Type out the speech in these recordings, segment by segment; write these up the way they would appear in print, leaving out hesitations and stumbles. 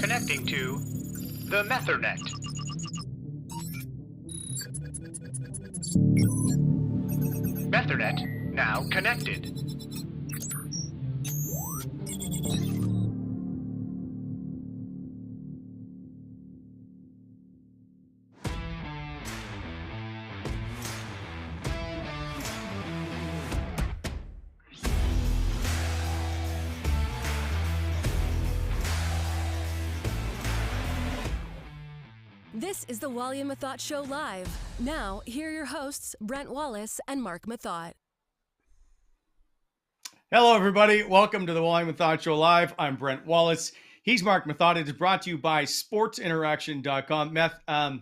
Connecting to the Methernet. Methernet now connected. This is the Wally and Methot Show live. Now, here are your hosts, Brent Wallace and Mark Methot. Hello, everybody. Welcome to the Wally and Methot Show live. I'm Brent Wallace. He's Mark Methot. It is brought to you by sportsinteraction.com. Meth, I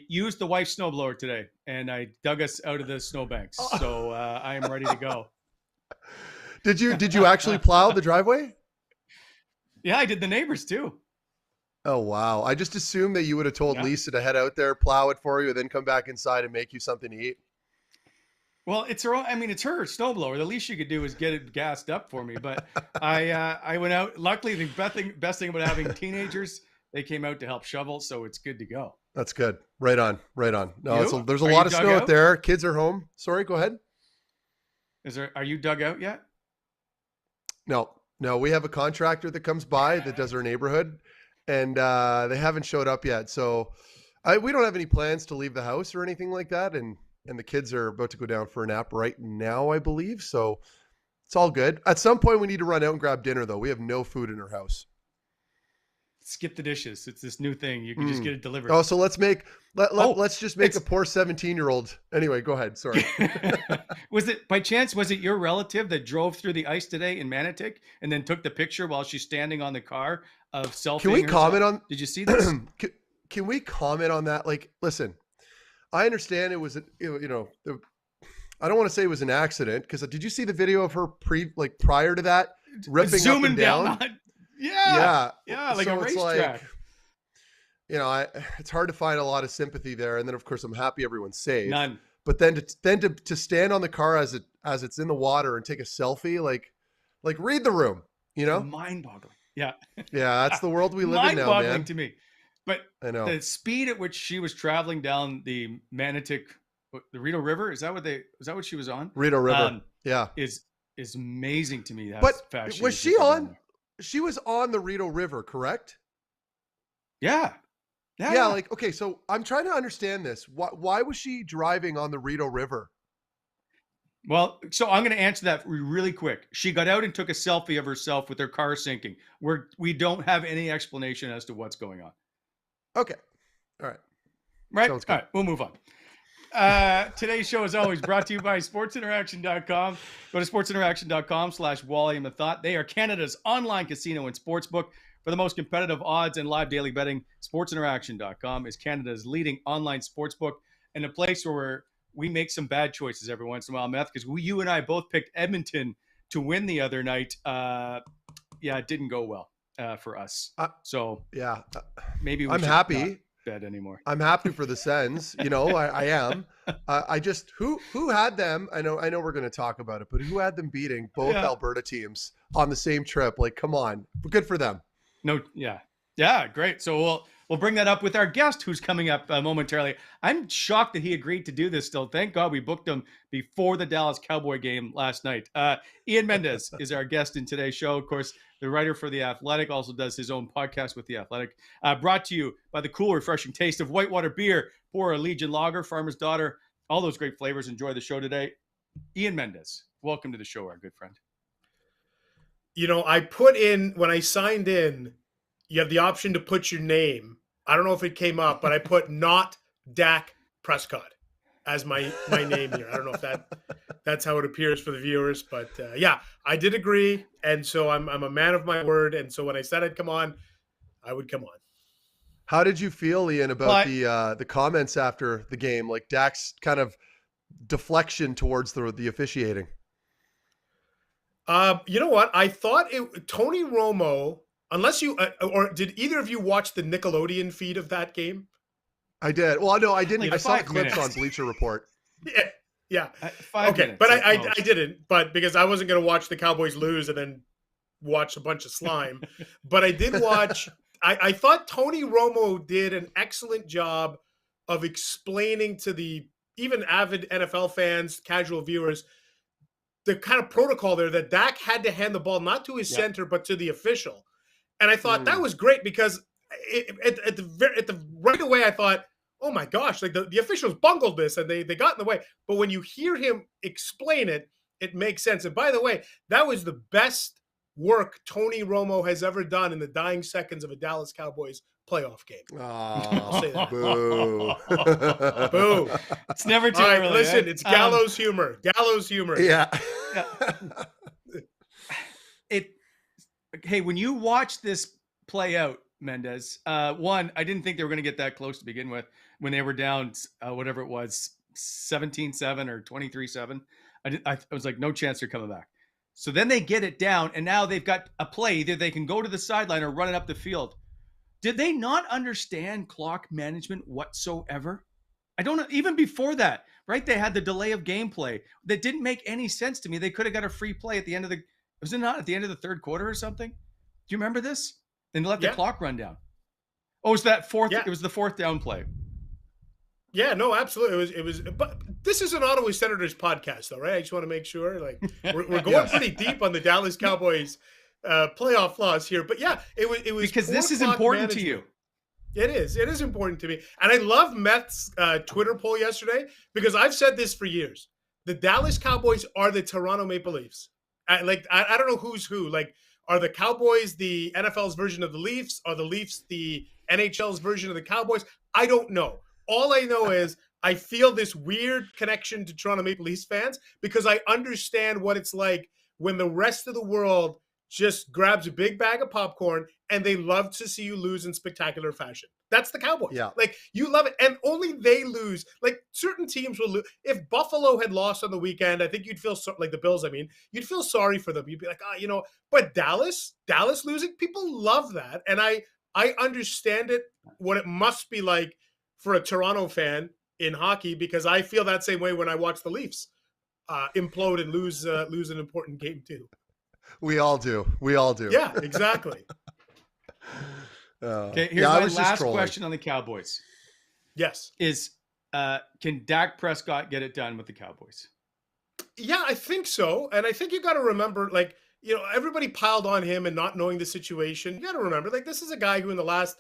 used the wife's snowblower today, and I dug us out of the snowbanks. So I am ready to go. Did you actually plow the driveway? Yeah, I did the neighbors too. Oh, wow. I just assumed that you would have told Lisa to head out there, plow it for you, and then come back inside and make you something to eat. Well, it's her. I mean, it's her snowblower. The least she could do is get it gassed up for me. But I went out. Luckily, the best thing about having teenagers, they came out to help shovel, so it's good to go. That's good. Right on. No, there's a lot of snow out there. Kids are home. Sorry, go ahead. Are you dug out yet? No. We have a contractor that comes by that does our neighborhood. And they haven't showed up yet. So we don't have any plans to leave the house or anything like that. And the kids are about to go down for a nap right now, I believe. So it's all good. At some point, we need to run out and grab dinner, though. We have no food in our house. Skip the dishes. It's this new thing. You can just get it delivered. Oh, so let's just make a poor 17-year-old. Anyway, go ahead. Sorry. Was it your relative that drove through the ice today in Methot and then took the picture while she's standing on the car of selfie? Can we comment on? Did you see this? Can we comment on that? Like, listen, I understand it was, I don't want to say it was an accident because did you see the video of her prior to that ripping zooming up and down? Yeah, like so a racetrack. It's hard to find a lot of sympathy there, and then of course I'm happy everyone's safe. None. But then to stand on the car as it's in the water and take a selfie, like read the room, Mind-boggling. Yeah. Yeah, that's the world we live in now, man. Mind-boggling to me. But I know the speed at which she was traveling down the Methot, the Rideau River, is that what she was on? Rideau River. Is amazing to me. But was she on? She was on the Rideau River, correct? Yeah. Like, okay, so I'm trying to understand this. Why was she driving on the Rideau River? Well, so I'm going to answer that really quick. She got out and took a selfie of herself with her car sinking. We don't have any explanation as to what's going on. Okay. All right. Right? All right, we'll move on. Today's show is always brought to you by sportsinteraction.com. Go to sportsinteraction.com/Wally and Methot. They are Canada's online casino and sportsbook. For the most competitive odds and live daily betting, sportsinteraction.com is Canada's leading online sportsbook and a place where we make some bad choices every once in a while, Meth, because you and I both picked Edmonton to win the other night. It didn't go well for us. Maybe I'm happy. Not bet anymore. I'm happy for the Sens. I am. I just who had them. I know we're going to talk about it, but who had them beating both Alberta teams on the same trip? Like, come on, good for them. No, yeah, great. So we'll bring that up with our guest who's coming up momentarily. I'm shocked that he agreed to do this still. Thank God we booked him before the Dallas Cowboy game last night. Ian Mendes is our guest in today's show. Of course, the writer for The Athletic, also does his own podcast with The Athletic. Brought to you by the cool, refreshing taste of Whitewater beer, pour a Legion Lager, Farmer's Daughter, all those great flavors. Enjoy the show today. Ian Mendes, welcome to the show, our good friend. I put in, when I signed in, you have the option to put your name. I don't know if it came up, but I put not Dak Prescott as my name here. I don't know if that's how it appears for the viewers, but I did agree. And so I'm a man of my word. And so when I said I'd come on, I would come on. How did you feel, Ian, about the comments after the game? Like Dak's kind of deflection towards the officiating? You know what? I thought Tony Romo, unless you, or did either of you watch the Nickelodeon feed of that game? I did. Well, no, I didn't. Like I saw clips minutes. on Bleacher Report. Yeah. 5 minutes. But I didn't. But because I wasn't going to watch the Cowboys lose and then watch a bunch of slime. But I did watch I thought Tony Romo did an excellent job of explaining to the even avid NFL fans, casual viewers, the kind of protocol there that Dak had to hand the ball not to his center but to the official. And I thought that was great because right away I thought, oh my gosh, like the officials bungled this and they got in the way. But when you hear him explain it, it makes sense. And by the way, that was the best work Tony Romo has ever done in the dying seconds of a Dallas Cowboys playoff game. I'll say that. Boo. Boo. It's never too All right, early. listen, right? it's gallows humor. Gallows humor. Yeah. Hey, when you watch this play out, Mendes, one, I didn't think they were going to get that close to begin with when they were down, whatever it was, 17-7 or 23-7. I was like, no chance they're coming back. So then they get it down, and now they've got a play. Either they can go to the sideline or run it up the field. Did they not understand clock management whatsoever? I don't know. Even before that, right? They had the delay of gameplay that didn't make any sense to me. They could have got a free play at the end of was it not at the end of the third quarter or something? Do you remember this? And let the clock run down. Oh, it was that fourth? Yeah. It was the fourth down play. Yeah, no, absolutely. It was, but this is an Ottawa Senators podcast, though, right? I just want to make sure, like, we're going pretty deep on the Dallas Cowboys playoff loss here. But yeah, it was because this is important to you. It is important to me, and I love Meth's Twitter poll yesterday because I've said this for years. The Dallas Cowboys are the Toronto Maple Leafs. I don't know who's who. Like, are the Cowboys the NFL's version of the Leafs? Are the Leafs the NHL's version of the Cowboys? I don't know. All I know is I feel this weird connection to Toronto Maple Leafs fans because I understand what it's like when the rest of the world just grabs a big bag of popcorn and they love to see you lose in spectacular fashion. That's the Cowboys. Yeah. Like, you love it. And only they lose. Like, certain teams will lose. If Buffalo had lost on the weekend, I think you'd feel like the Bills, you'd feel sorry for them. You'd be like, but Dallas losing, people love that. And I understand it, what it must be like for a Toronto fan in hockey, because I feel that same way when I watch the Leafs implode and lose an important game too. We all do. Yeah, exactly. Okay, here's my last question on the Cowboys. Yes. Is can Dak Prescott get it done with the Cowboys? Yeah, I think so. And I think you got to remember, like, everybody piled on him and not knowing the situation. You got to remember, like, this is a guy who in the last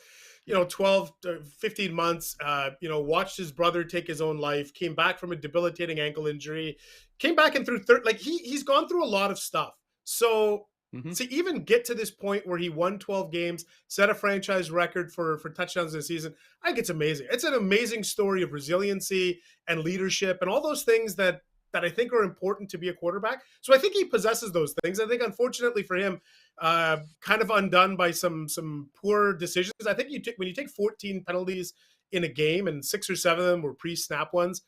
12 to 15 months, watched his brother take his own life, came back from a debilitating ankle injury, came back and through he's gone through a lot of stuff. So to even get to this point where he won 12 games, set a franchise record for touchdowns this season, I think it's amazing. It's an amazing story of resiliency and leadership and all those things that I think are important to be a quarterback. So I think he possesses those things. I think, unfortunately for him, kind of undone by some poor decisions. I think when you take 14 penalties in a game and 6 or 7 of them were pre-snap ones,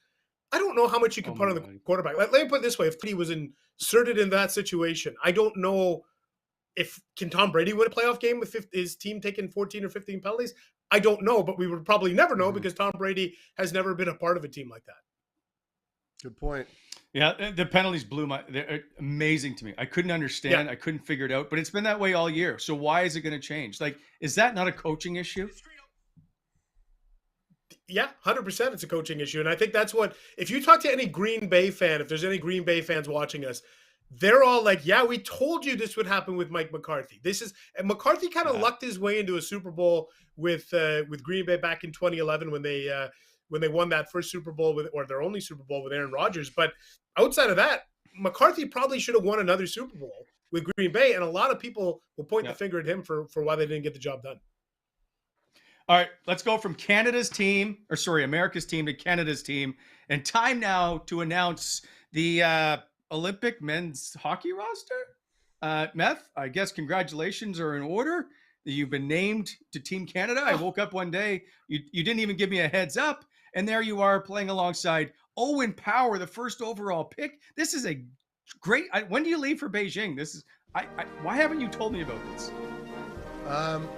I don't know how much you can put on the quarterback. Let me put it this way. If he was inserted in that situation, I don't know can Tom Brady win a playoff game with his team taking 14 or 15 penalties? I don't know, but we would probably never know because Tom Brady has never been a part of a team like that. Good point. Yeah, the penalties they're amazing to me. I couldn't understand. Yeah. I couldn't figure it out, but it's been that way all year. So why is it going to change? Like, is that not a coaching issue? Yeah, 100% it's a coaching issue. And I think that's if you talk to any Green Bay fan, if there's any Green Bay fans watching us, they're all like, yeah, we told you this would happen with Mike McCarthy. And McCarthy kind of lucked his way into a Super Bowl with Green Bay back in 2011 when they won that first Super Bowl or their only Super Bowl with Aaron Rodgers. But outside of that, McCarthy probably should have won another Super Bowl with Green Bay. And a lot of people will point the finger at him for why they didn't get the job done. All right, let's go from America's team to Canada's team. And time now to announce the Olympic men's hockey roster. Meth, I guess congratulations are in order. You've been named to Team Canada. I woke up one day, you didn't even give me a heads up, and there you are playing alongside Owen Power, the first overall pick. This is a great. When do you leave for Beijing? This is. Why haven't you told me about this?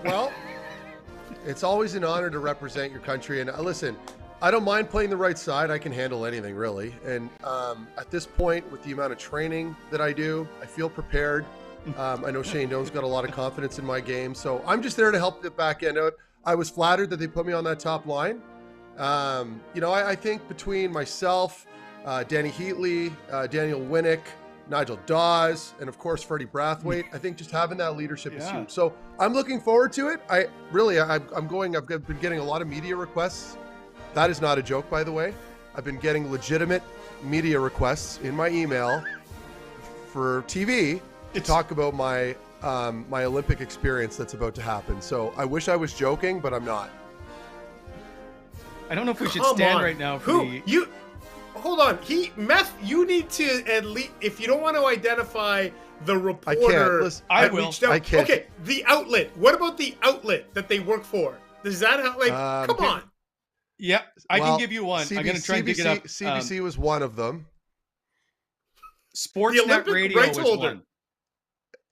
Well, it's always an honor to represent your country. And listen, I don't mind playing the right side. I can handle anything, really. And at this point, with the amount of training that I do, I feel prepared. I know Shane Doan's got a lot of confidence in my game, so I'm just there to help the back end out. I was flattered that they put me on that top line. I think between myself, Danny Heatley, Daniel Winnick, Nigel Dawes, and of course Freddie Brathwaite, I think just having that leadership is huge. So I'm looking forward to it. I've been getting a lot of media requests. That is not a joke, by the way. I've been getting legitimate media requests in my email for TV to talk about my my Olympic experience that's about to happen. So I wish I was joking, but I'm not. I don't know if we should stand right now for Hold on. Meth, you need to at least, if you don't want to identify the reporter. I can't. Listen, I will. I can't. Okay, the outlet. What about the outlet that they work for? Does that help? Come on. Yeah, I can give you one. I'm going to try and dig it up. CBC was one of them. Sportsnet Radio rights was holder. one.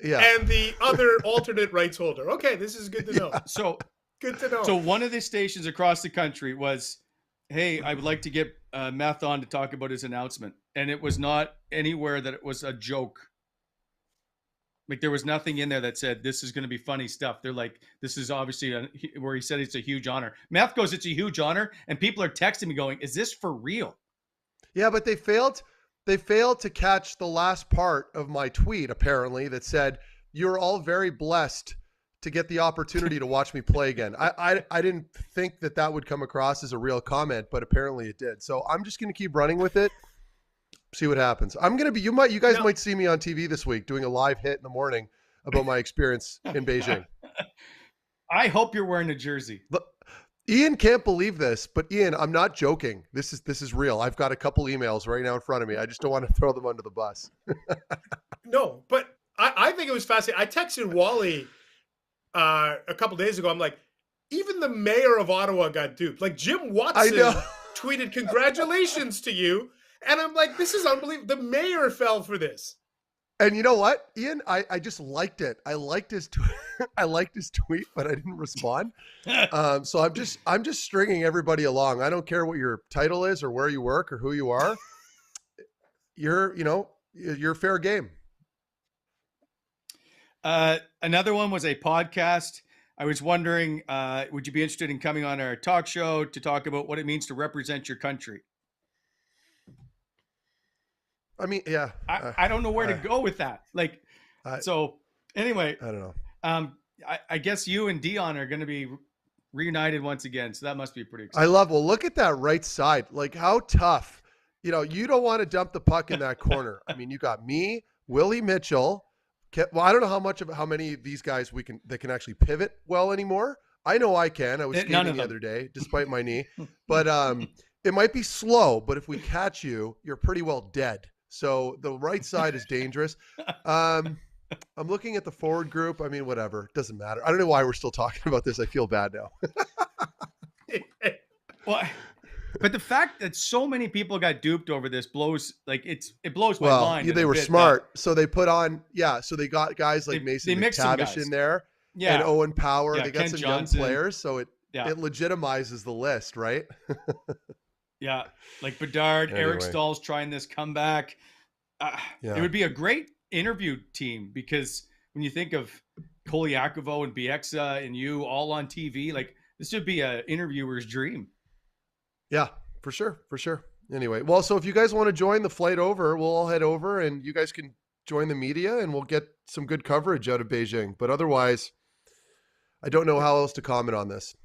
Yeah. And the other alternate rights holder. Okay, this is good to know. So good to know. So one of the stations across the country was, hey, I would like to get Meth on to talk about his announcement. And it was not anywhere that it was a joke. Like there was nothing in there that said, this is going to be funny stuff. They're like, this is obviously where he said it's a huge honor. Meth goes, it's a huge honor. And people are texting me going, is this for real? Yeah, but they failed to catch the last part of my tweet, apparently, that said, you're all very blessed to get the opportunity to watch me play again. I didn't think that would come across as a real comment, but apparently it did. So I'm just going to keep running with it. See what happens. I'm going to be, you guys might see me on TV this week doing a live hit in the morning about my experience in Beijing. I hope you're wearing a jersey. Look, Ian can't believe this, but Ian, I'm not joking. This is real. I've got a couple emails right now in front of me. I just don't want to throw them under the bus. No, but I think it was fascinating. I texted Wally a couple days ago. I'm like, even the mayor of Ottawa got duped. Like Jim Watson tweeted, congratulations to you. And I'm like, this is unbelievable. The mayor fell for this. And you know what, Ian? I just liked it. I liked his tweet. I liked his tweet, but I didn't respond. So I'm just stringing everybody along. I don't care what your title is or where you work or who you are. You're fair game. Another one was a podcast. I was wondering, would you be interested in coming on our talk show to talk about what it means to represent your country? I mean, yeah. I don't know where to go with that. So anyway, I don't know. I guess you and Dion are going to be reunited once again. So that must be pretty exciting. Well, look at that right side. Like how tough, you don't want to dump the puck in that corner. I mean, you got me, Willie Mitchell. Well, I don't know how many of these guys that can actually pivot well anymore. I know I can. I was skating the other day, despite my knee, but it might be slow, but if we catch you, you're pretty well dead. So the right side is dangerous. I'm looking at the forward group. I mean, whatever. Doesn't matter. I don't know why we're still talking about this. I feel bad now. Well, but the fact that so many people got duped over this blows it blows my mind. They were smart. So they put on, so they got guys like Mason McTavish in there and Owen Power. They got Ken some Johnson. young players. So it legitimizes the list, right? Yeah, like Bedard, Anyway. Eric Stahl's trying this comeback. It would be a great interview team because when you think of Kolyakovo and Bieksa and you all on TV, like this would be an interviewer's dream. Yeah, for sure. Anyway, well, so if you guys want to join the flight over, we'll all head over and you guys can join the media and we'll get some good coverage out of Beijing. But otherwise, I don't know how else to comment on this.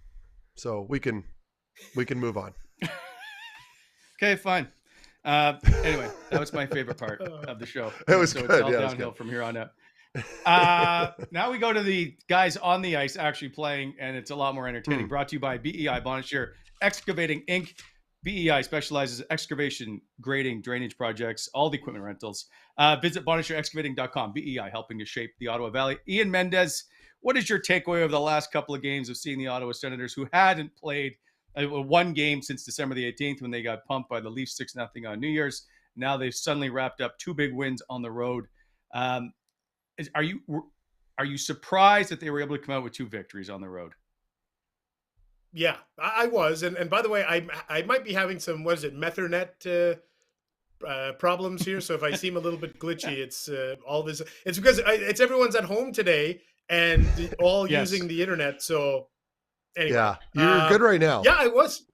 So we can move on. Okay, fine. Anyway, that was my favorite part of the show. It was so good. It's all downhill from here on out. Now we go to the guys on the ice actually playing, and it's a lot more entertaining. Brought to you by BEI Bonnechere Excavating Inc. BEI specializes in excavation, grading, drainage projects, all the equipment rentals. Visit BonnechereExcavating.com. BEI helping to shape the Ottawa Valley. Ian Mendes, what is your takeaway of the last couple of games of seeing the Ottawa Senators, who hadn't played one game since December the 18th when they got pumped by the Leafs 6-0 on New Year's? Now they've suddenly wrapped up 2 big wins on the road. Are you surprised that they were able to come out with 2 victories on the road? Yeah, I was. And by the way, I might be having some, Methot problems here, so if I seem a little bit glitchy, it's all this. It's because it's everyone's at home today and all Yes. using the internet. So anyway, Yeah, you're good right now. Yeah, I was.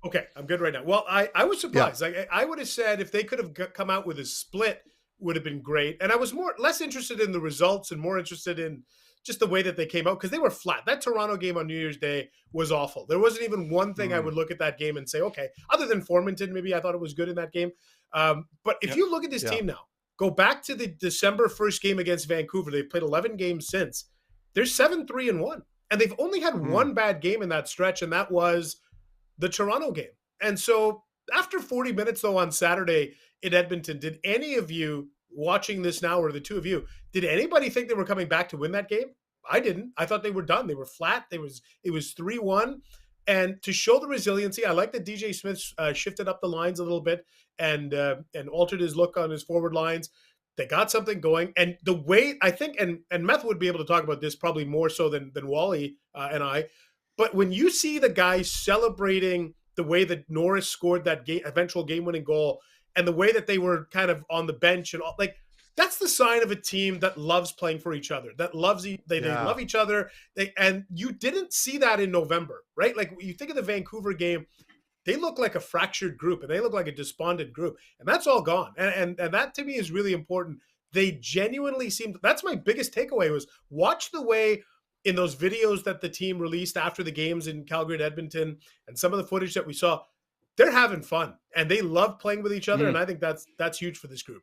Okay, I'm good right now. Well, I was surprised. Like I would have said if they could have come out with a split, would have been great. And I was less interested in the results and more interested in just the way that they came out because they were flat. That Toronto game on New Year's Day was awful. There wasn't even one thing I would look at that game and say, okay, other than Formanton, maybe I thought it was good in that game. But if you look at this team now, go back to the December 1st game against Vancouver. They've played 11 games since. They're 7-3-1. And they've only had one bad game in that stretch, and that was the Toronto game. And so after 40 minutes, though, on Saturday in Edmonton, did any of you watching this now, or the two of you, did anybody think they were coming back to win that game? I didn't. I thought they were done. They were flat. It was 3-1. And to show the resiliency, I like that DJ Smith shifted up the lines a little bit and altered his look on his forward lines. They got something going. And the way I think, and Meth would be able to talk about this probably more so than Wally and I, but when you see the guys celebrating the way that Norris scored that eventual game-winning goal and the way that they were kind of on the bench and all, like, that's the sign of a team that loves playing for each other, that loves they love each other. And you didn't see that in November, right? Like, you think of the Vancouver game, they look like a fractured group and they look like a despondent group, and that's all gone. And that to me is really important. They genuinely seemed, that's my biggest takeaway, was watch the way in those videos that the team released after the games in Calgary and Edmonton and some of the footage that we saw, they're having fun and they love playing with each other. And I think that's huge for this group.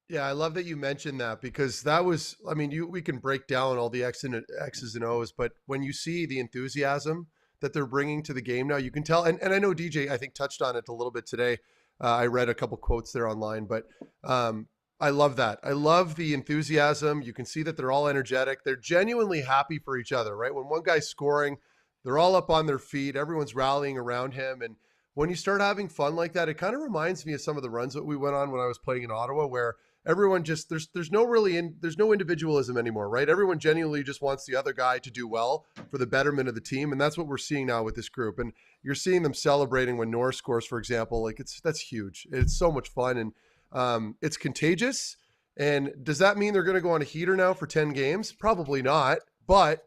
Yeah, I love that you mentioned that, because that was, I mean, we can break down all the X's and O's, but when you see the enthusiasm that they're bringing to the game now, you can tell. And I know DJ, I think, touched on it a little bit today. I read a couple quotes there online, but I love that. I love the enthusiasm. You can see that they're all energetic. They're genuinely happy for each other, right? When one guy's scoring, they're all up on their feet. Everyone's rallying around him. And when you start having fun like that, it kind of reminds me of some of the runs that we went on when I was playing in Ottawa, where everyone just, there's no individualism anymore, right? Everyone genuinely just wants the other guy to do well for the betterment of the team. And that's what we're seeing now with this group. And you're seeing them celebrating when Norris scores, for example. Like, that's huge. It's so much fun. And it's contagious. And does that mean they're going to go on a heater now for 10 games? Probably not. But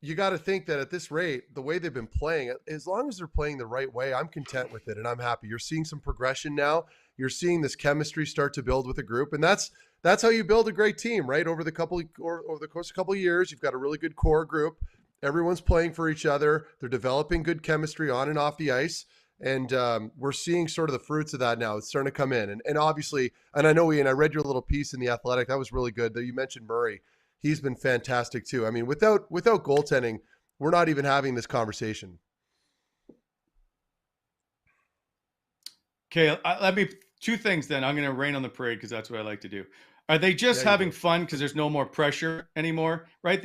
you got to think that at this rate, the way they've been playing, as long as they're playing the right way, I'm content with it and I'm happy. You're seeing some progression now. You're seeing this chemistry start to build with a group, and that's how you build a great team, right? Over the course of a couple of years, you've got a really good core group. Everyone's playing for each other. They're developing good chemistry on and off the ice. And we're seeing sort of the fruits of that now. It's starting to come in. And obviously, and I know, Ian, I read your little piece in The Athletic. That was really good. That you mentioned Murray. He's been fantastic too. I mean, without goaltending, we're not even having this conversation. Okay, let me, two things then. I'm going to rain on the parade because that's what I like to do. Are they just having fun because there's no more pressure anymore, right?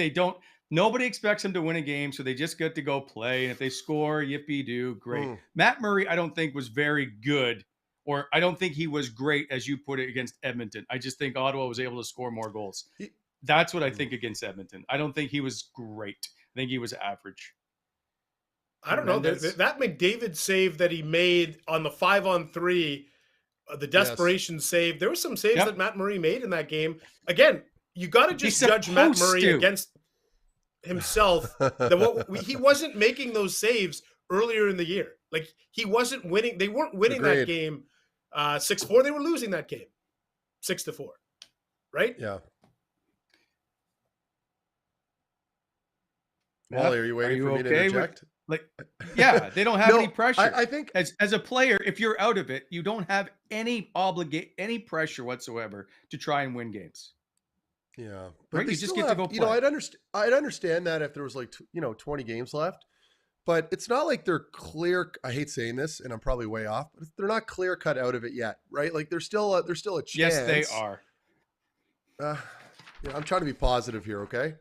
Nobody expects them to win a game, so they just get to go play. And if they score, yippee-doo, great. Matt Murray, I don't think was very good, or I don't think he was great, as you put it, against Edmonton. I just think Ottawa was able to score more goals. That's what I think against Edmonton. I don't think he was great. I think he was average. I don't know. That McDavid save that he made on the 5-on-3, the desperation save, there were some saves that Matt Murray made in that game. Again, you got to just judge Matt Murray against himself. He wasn't making those saves earlier in the year. Like, he wasn't winning. They weren't winning that game 6-4. They were losing that game 6-4. Right? Yeah. Wally, are you waiting for me to interject? They don't have any pressure. I think as a player, if you're out of it, you don't have any pressure whatsoever to try and win games. Yeah, but right? You just get to go play. You know, I'd understand that if there was 20 games left, but it's not like they're clear. I hate saying this, and I'm probably way off, but they're not clear cut out of it yet, right? Like, there's still a chance. Yes, they are. I'm trying to be positive here, okay?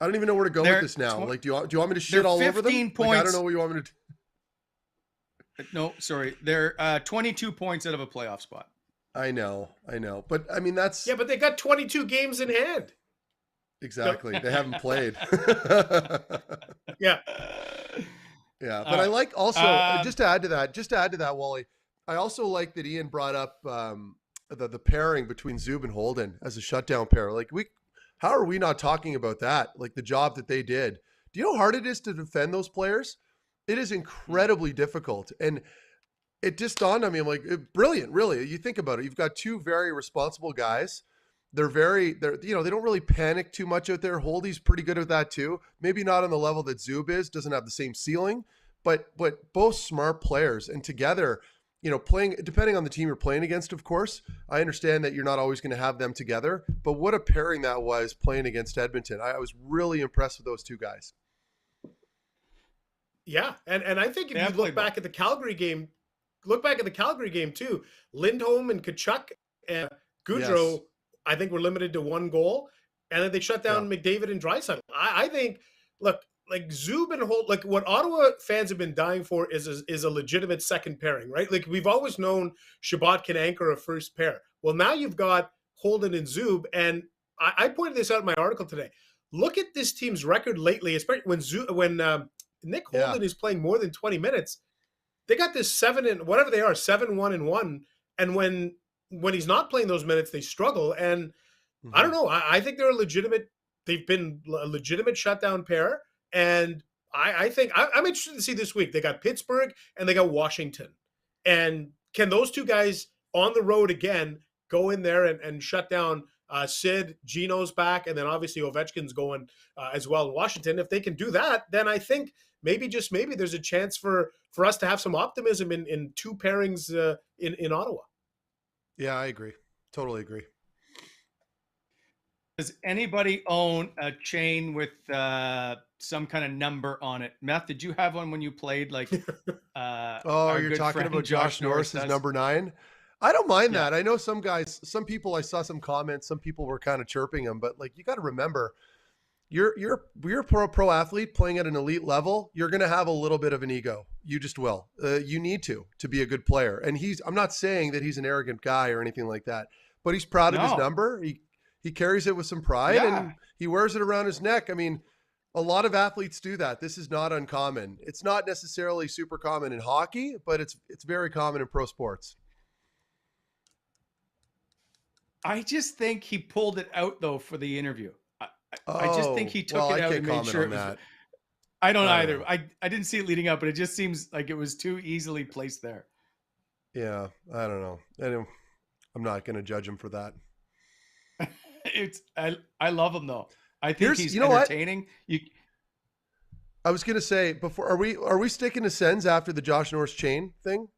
I don't even know where to go with this now. Do you want me to shit all over them? 15 points. I don't know what you want me to do. No, sorry. They're 22 points out of a playoff spot. I know. But I mean, that's... Yeah, but they got 22 games in hand. Exactly. They haven't played. Yeah. Yeah. But I like also, just to add to that, Wally, I also like that Ian brought up the pairing between Zub and Holden as a shutdown pair. Like how are we not talking about that? Like the job that they did. Do you know how hard it is to defend those players? It is incredibly difficult. And it just dawned on me. I'm like, brilliant, really. You think about it. You've got two very responsible guys. They're they don't really panic too much out there. Holdy's pretty good at that too. Maybe not on the level that Zub is, doesn't have the same ceiling, but both smart players. And together, playing, depending on the team you're playing against, of course, I understand that you're not always going to have them together, but what a pairing that was playing against Edmonton. I was really impressed with those two guys. Yeah. And I think if you look back at the Calgary game too, Lindholm and Tkachuk and Goudreau, yes, I think we're limited to one goal. And then they shut down McDavid and Draisaitl. I think, look, like Zub and Holt, like what Ottawa fans have been dying for is a legitimate second pairing, right? Like we've always known Shabbat can anchor a first pair. Well, now you've got Holden and Zub, and I pointed this out in my article today. Look at this team's record lately, especially when Nick Holden is playing more than 20 minutes. They got this 7-1-1, and when he's not playing those minutes, they struggle. And I don't know. I think they've been a legitimate shutdown pair. And I think I'm interested to see this week. They got Pittsburgh and they got Washington. And can those two guys on the road again go in there and shut down Sid? Gino's back, and then obviously Ovechkin's going as well in Washington. If they can do that, then I think maybe, just maybe, there's a chance for us to have some optimism in two pairings in Ottawa. Yeah, I agree. Totally agree. Does anybody own a chain with some kind of number on it? Meth, did you have one when you played? Like, you're talking about Josh Norris's number 9? I don't mind that. I know some people, I saw some comments, some people were kind of chirping him, but like, you got to remember, you're a pro athlete playing at an elite level. You're going to have a little bit of an ego. You just will. You need to be a good player. And I'm not saying that he's an arrogant guy or anything like that, but he's proud of his number. He carries it with some pride and he wears it around his neck. I mean, a lot of athletes do that. This is not uncommon. It's not necessarily super common in hockey, but it's very common in pro sports. I just think he pulled it out though for the interview. I just think he took it out and made sure it was. I don't either. I didn't see it leading up, but it just seems like it was too easily placed there. Yeah, I don't know. I'm not going to judge him for that. I love him though. I think he's entertaining. I was going to say before, are we sticking to Sens after the Josh Norris chain thing?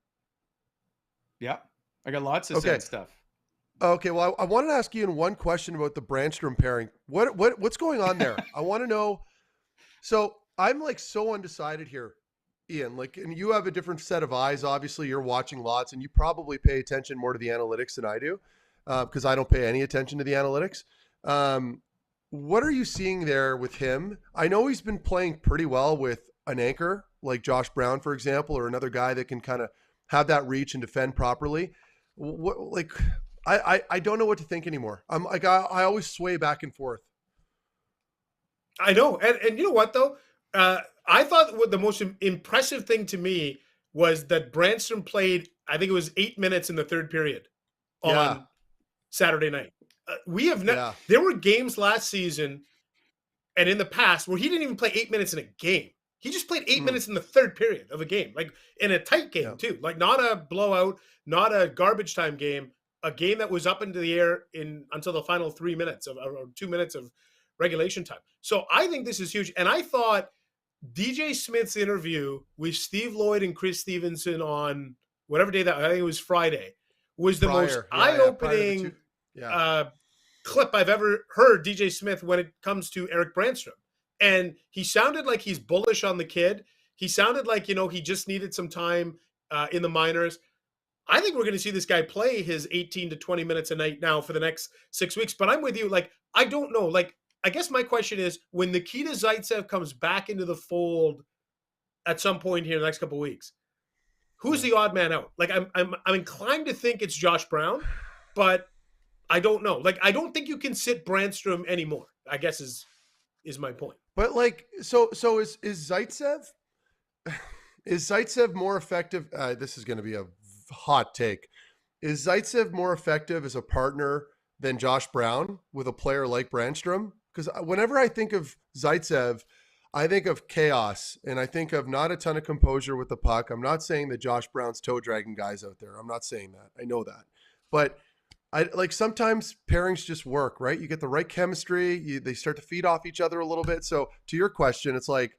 Yeah, I got lots of Sens stuff. Okay, well, I wanted to ask Ian one question about the Brannstrom pairing. What's going on there? I want to know. So I'm like so undecided here, Ian. Like, and you have a different set of eyes. Obviously, you're watching lots, and you probably pay attention more to the analytics than I do, because I don't pay any attention to the analytics. What are you seeing there with him? I know he's been playing pretty well with an anchor like Josh Brown, for example, or another guy that can kind of have that reach and defend properly. I don't know what to think anymore. I'm like, I always sway back and forth. I know. And you know what, though? I thought what the most impressive thing to me was that Brannstrom played, I think it was 8 minutes in the third period on Saturday night. There were games last season and in the past where he didn't even play 8 minutes in a game. He just played 8 minutes in the third period of a game, like in a tight game too, like not a blowout, not a garbage time game. A game that was up into the air until the final 3 minutes or 2 minutes of regulation time. So I think this is huge. And I thought DJ Smith's interview with Steve Lloyd and Chris Stevenson on whatever day I think it was Friday, was the most eye-opening clip I've ever heard DJ Smith when it comes to Erik Brannstrom. And he sounded like he's bullish on the kid. He sounded like, he just needed some time in the minors. I think we're going to see this guy play his 18 to 20 minutes a night now for the next 6 weeks. But I'm with you. Like, I don't know. Like, I guess my question is, when Nikita Zaitsev comes back into the fold at some point here in the next couple of weeks, who's the odd man out? Like, I'm inclined to think it's Josh Brown, but I don't know. Like, I don't think you can sit Brannstrom anymore, I guess is my point. But like, so is Zaitsev more effective? This is going to be a hot take. Is Zaitsev more effective as a partner than Josh Brown with a player like Brannstrom? Because whenever I think of Zaitsev, I think of chaos, and I think of not a ton of composure with the puck. I'm not saying that Josh Brown's toe dragging guys out there. I'm not saying that. I know that. But I like sometimes pairings just work, right? You get the right chemistry. They start to feed off each other a little bit. So to your question, it's like,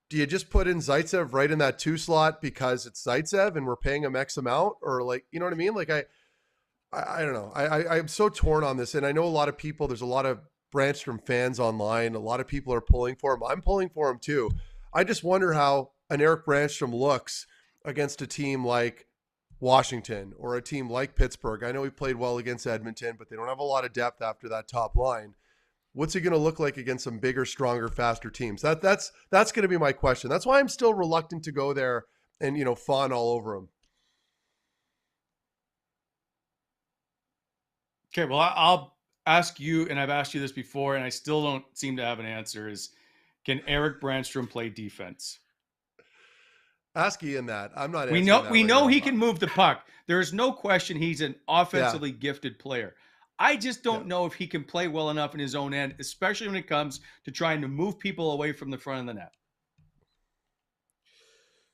do you just put in Zaitsev right in that 2 slot because it's Zaitsev and we're paying him X amount? Or like, you know what I mean? Like I don't know. I'm so torn on this. And I know a lot of people, there's a lot of Brannstrom fans online. A lot of people are pulling for him. I'm pulling for him too. I just wonder how an Erik Brannstrom looks against a team like Washington or a team like Pittsburgh. I know he played well against Edmonton, but they don't have a lot of depth after that top line. What's he going to look like against some bigger, stronger, faster teams? That's going to be my question. That's why I'm still reluctant to go there and, fawn all over him. Okay, well, I'll ask you, and I've asked you this before, and I still don't seem to have an answer, is can Erik Brannstrom play defense? Ask Ian that. I'm not We know he can move the puck. There's no question he's an offensively gifted player. I just don't know if he can play well enough in his own end, especially when it comes to trying to move people away from the front of the net.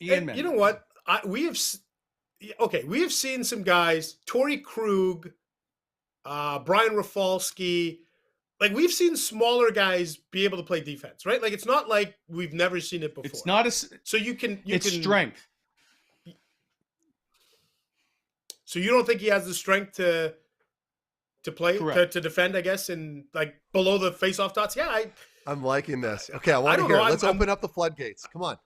Ian Mendes. You know what? We have seen some guys, Torrey Krug, Brian Rafalski. Like, we've seen smaller guys be able to play defense, right? Like, it's not like we've never seen it before. It's not so you can strength. So you don't think he has the strength to play to defend, I guess, in like below the face-off dots? Yeah, I'm liking this. Okay, I want to hear. Let's open up the floodgates. Come on.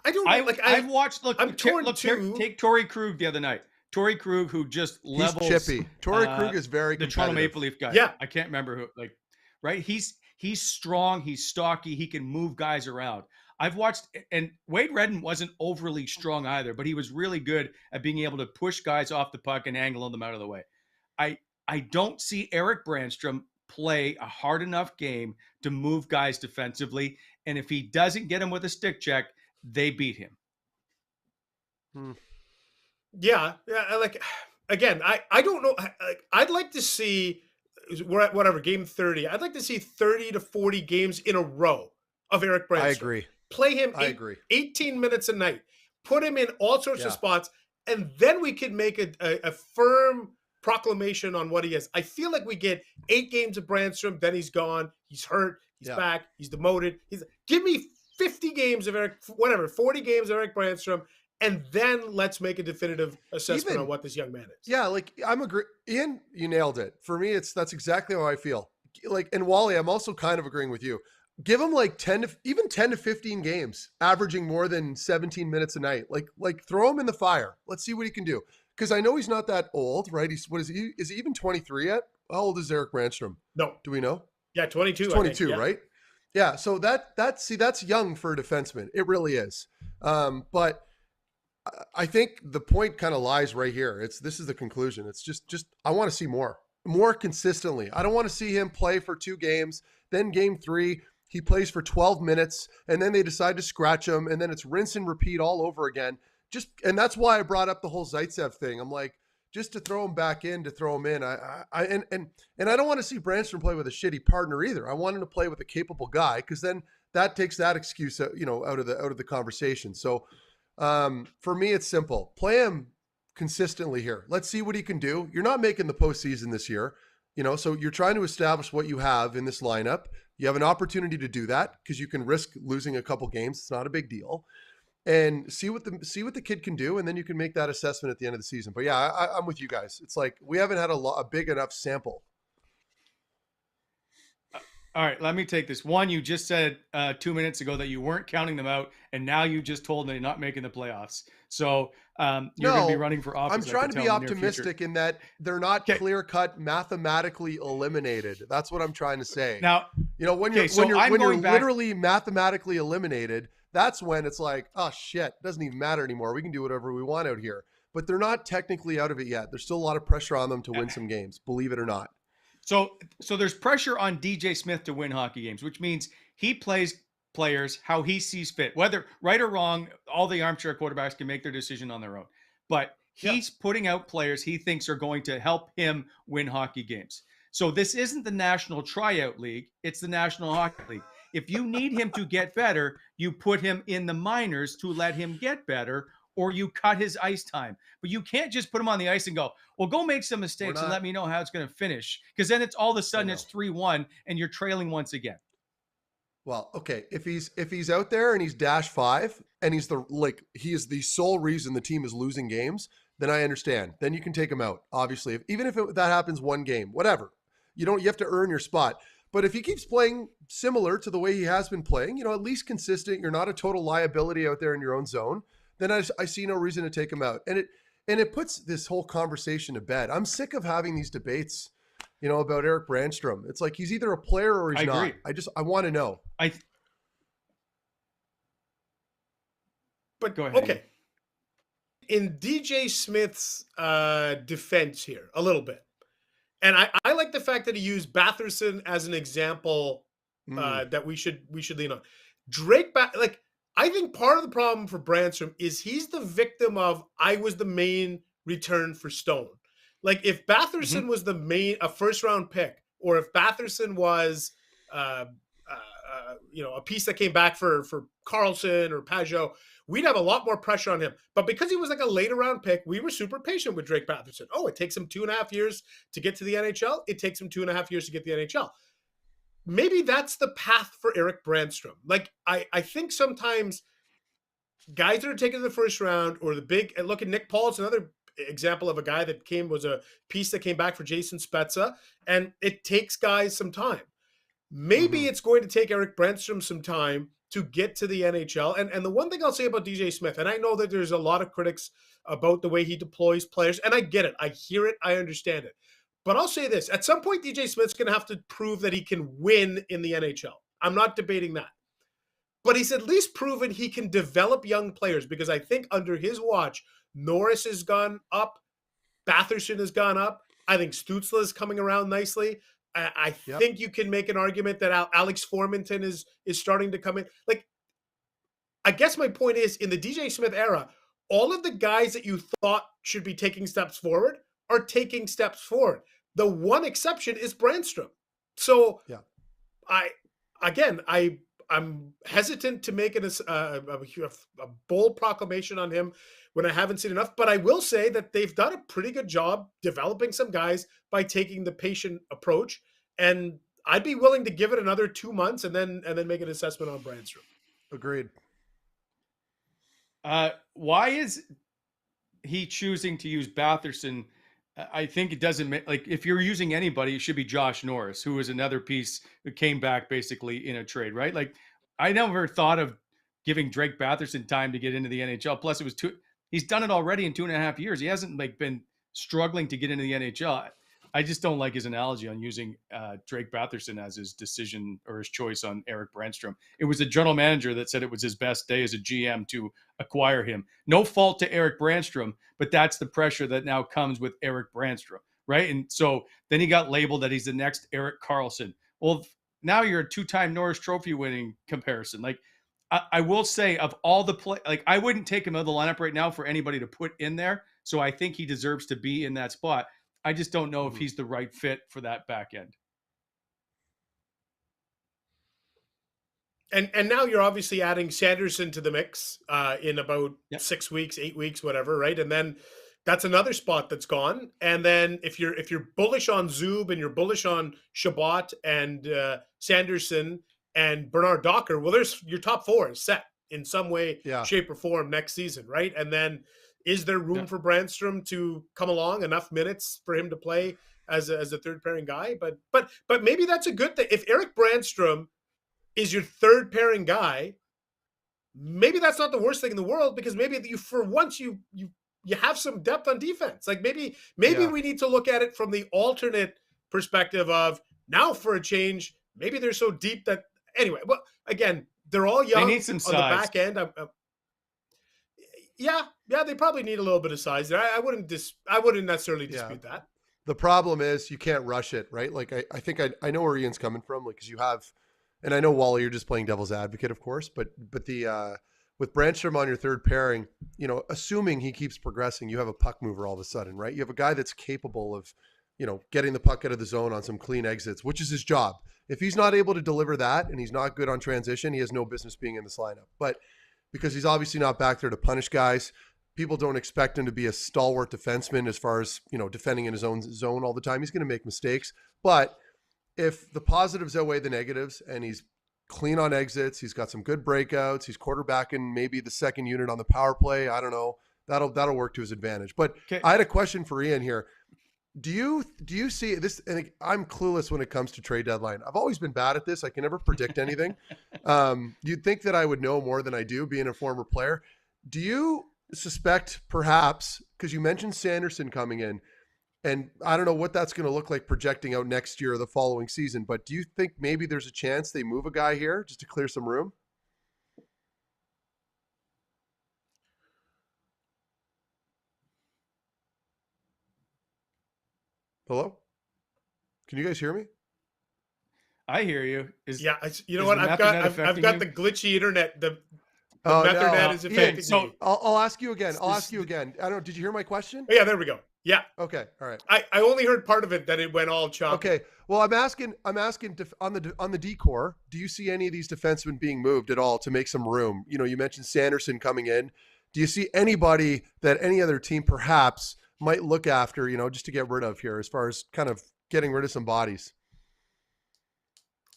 I've watched. Look, I'm torn too. Take Torrey Krug the other night. Torrey Krug, who just levels. He's chippy. Torrey Krug is very the Toronto Maple Leaf guy. Yeah, I can't remember who. Like, right? He's strong. He's stocky. He can move guys around. I've watched, and Wade Redden wasn't overly strong either, but he was really good at being able to push guys off the puck and angle them out of the way. I don't see Erik Brannstrom play a hard enough game to move guys defensively, and if he doesn't get him with a stick check, they beat him. Yeah, like, again, I don't know. I'd like to see, we're at whatever, game 30. I'd like to see 30 to 40 games in a row of Erik Brannstrom. I agree. Play him 18 minutes a night. Put him in all sorts of spots, and then we could make a firm proclamation on what he is. I feel like we get 8 games of Brannstrom, then he's gone. He's hurt. He's back. He's demoted. Give me 50 games of 40 games of Erik Brannstrom, and then let's make a definitive assessment on what this young man is. Yeah, like I'm agree. Ian, you nailed it. For me, that's exactly how I feel. Like, and Wally, I'm also kind of agreeing with you. Give him like 10 to 15 games, averaging more than 17 minutes a night. Like throw him in the fire. Let's see what he can do. Because I know he's not that old, right? What is he? Is he even 23 yet? How old is Erik Brannstrom? No. Do we know? Yeah, 22. He's 22, right? Yeah. So that's young for a defenseman. It really is. But I think the point kind of lies right here. This is the conclusion. It's just I want to see more consistently. I don't want to see him play for 2 games, then game 3 he plays for 12 minutes, and then they decide to scratch him, and then it's rinse and repeat all over again. And that's why I brought up the whole Zaitsev thing. I'm like, just to throw him back in, to throw him in. I don't want to see Brannstrom play with a shitty partner either. I want him to play with a capable guy, because then that takes that excuse, out of the conversation. So for me, it's simple. Play him consistently here. Let's see what he can do. You're not making the postseason this year, so you're trying to establish what you have in this lineup. You have an opportunity to do that because you can risk losing a couple games. It's not a big deal. And see what the kid can do, and then you can make that assessment at the end of the season. But yeah, I'm with you guys. It's like we haven't had a big enough sample. All right, let me take this. One, you just said 2 minutes ago that you weren't counting them out, and now you just told them they're not making the playoffs. So you're going to be running for office. I'm trying to be optimistic in that they're not clear-cut, mathematically eliminated. That's what I'm trying to say. Now, when you're literally mathematically eliminated, that's when it's like, oh shit, it doesn't even matter anymore. We can do whatever we want out here. But they're not technically out of it yet. There's still a lot of pressure on them to win some games, believe it or not. So there's pressure on DJ Smith to win hockey games, which means he plays players how he sees fit. Whether right or wrong, all the armchair quarterbacks can make their decision on their own. But he's putting out players he thinks are going to help him win hockey games. So this isn't the National Tryout League, it's the National Hockey League. If you need him to get better, you put him in the minors to let him get better, or you cut his ice time. But you can't just put him on the ice and go, well, go make some mistakes and let me know how it's going to finish. Because then it's all of a sudden it's 3-1 and you're trailing once again. Well, okay. If he's out there and he's -5 and he is the sole reason the team is losing games, then I understand. Then you can take him out. Obviously, even if that happens one game, whatever. You have to earn your spot. But if he keeps playing similar to the way he has been playing, at least consistent, you're not a total liability out there in your own zone, then I see no reason to take him out. And it puts this whole conversation to bed. I'm sick of having these debates, about Erik Brannstrom. It's like he's either a player or he's not. I want to know. But go ahead. Okay. In DJ Smith's defense here, a little bit. And I like the fact that he used Batherson as an example that we should lean on. I think part of the problem for Brannstrom is he's the victim of I was the main return for Stone. Like if Batherson was a first round pick, or if Batherson was a piece that came back for Carlson or Pajot, we'd have a lot more pressure on him. But because he was like a later round pick, we were super patient with Drake Batherson. Oh, it takes him 2.5 years to get to the NHL. It takes him 2.5 years to get to the NHL. Maybe that's the path for Erik Brannstrom. Like, I think sometimes guys that are taken in the first round, or and look at Nick Paul's another example of a guy that was a piece that came back for Jason Spezza, and it takes guys some time. Maybe it's going to take Erik Brannstrom some time to get to the NHL. And the one thing I'll say about DJ Smith, and I know that there's a lot of critics about the way he deploys players, and I get it. I hear it. I understand it. But I'll say this. At some point, DJ Smith's going to have to prove that he can win in the NHL. I'm not debating that. But he's at least proven he can develop young players, because I think under his watch, Norris has gone up. Batherson has gone up. I think Stützle is coming around nicely. I think you can make an argument that Alex Formenton is starting to come in. Like, I guess my point is, in the DJ Smith era, all of the guys that you thought should be taking steps forward are taking steps forward. The one exception is Brannstrom. So, I'm hesitant to make a bold proclamation on him when I haven't seen enough. But I will say that they've done a pretty good job developing some guys by taking the patient approach. And I'd be willing to give it another 2 months and then make an assessment on Brannstrom. Agreed. Why is he choosing to use Batherson? I think it doesn't make, like, if you're using anybody, it should be Josh Norris, who is another piece who came back basically in a trade, right? Like, I never thought of giving Drake Batherson time to get into the NHL. Plus, he's done it already in 2.5 years. He hasn't been struggling to get into the NHL. I just don't like his analogy on using Drake Batherson as his decision or his choice on Erik Brannstrom. It was the general manager that said it was his best day as a GM to acquire him. No fault to Erik Brannstrom, but that's the pressure that now comes with Erik Brannstrom, right? And so then he got labeled that he's the next Erik Karlsson. Well, now you're a 2-time Norris Trophy winning comparison. Like, I will say, of all the play, like, I wouldn't take him out of the lineup right now for anybody to put in there. So I think he deserves to be in that spot. I just don't know if he's the right fit for that back end. And now you're obviously adding Sanderson to the mix in about 6 weeks, 8 weeks, whatever, right? And then that's another spot that's gone. And then if you're bullish on Zub and you're bullish on Shabbat and Sanderson and Bernard Docker, well, there's your top 4 is set in some way, shape, or form next season, right? And then is there room for Brannstrom to come along, enough minutes for him to play as a third pairing guy? But maybe that's a good thing. If Erik Brannstrom is your third pairing guy, maybe that's not the worst thing in the world, because maybe you have some depth on defense. Like maybe we need to look at it from the alternate perspective of, now for a change, maybe they're so deep that anyway. Well, again, they're all young. They need some size on the back end. They probably need a little bit of size there. I wouldn't necessarily dispute that. The problem is you can't rush it, right? Like I think I know where Ian's coming from, like, because you have, and I know Wally, you're just playing devil's advocate, of course, but the with Brannstrom on your third pairing, assuming he keeps progressing, you have a puck mover all of a sudden, right? You have a guy that's capable of, getting the puck out of the zone on some clean exits, which is his job. If he's not able to deliver that and he's not good on transition, he has no business being in this lineup. But because he's obviously not back there to punish guys, people don't expect him to be a stalwart defenseman as far as, defending in his own zone all the time. He's going to make mistakes. But if the positives outweigh the negatives and he's clean on exits, he's got some good breakouts, he's quarterbacking maybe the second unit on the power play, I don't know, that'll work to his advantage. But Okay. I had a question for Ian here. Do you see this? And I'm clueless when it comes to trade deadline. I've always been bad at this. I can never predict anything. You'd think that I would know more than I do, being a former player. Do you suspect, perhaps, because you mentioned Sanderson coming in, and I don't know what that's going to look like projecting out next year or the following season, but do you think maybe there's a chance they move a guy here just to clear some room? Hello? Can you guys hear me? I hear you. Yeah, you know is what? the I've Method got affecting the you? glitchy internet. The Oh, Methernet no. is Ian, affecting so- me. I'll ask you again. I don't. Did you hear my question? Oh, yeah, there we go. Yeah, Okay. All right. I only heard part of it, that it went all choppy. Okay. Well, I'm asking on the decor, do you see any of these defensemen being moved at all to make some room? You mentioned Sanderson coming in. Do you see anybody that any other team perhaps might look after, just to get rid of here, as far as kind of getting rid of some bodies?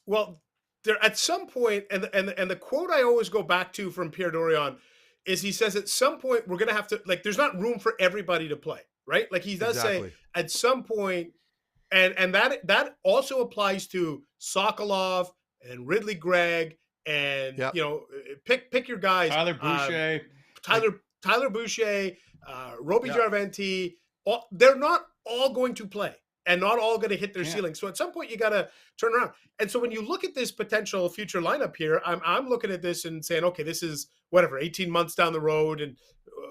Well, there at some point, and the quote I always go back to from Pierre Dorion is, he says at some point we're going to have to, like, there's not room for everybody to play, right? Like, he does Exactly. say at some point, and that also applies to Sokolov and Ridley Gregg and Yep. pick your guys. Tyler Boucher. Tyler Boucher, Roby Yeah. Jarventi. They're not all going to play and not all going to hit their Yeah. ceiling. So at some point you got to turn around. And so when you look at this potential future lineup here, I'm looking at this and saying, okay, this is whatever, 18 months down the road and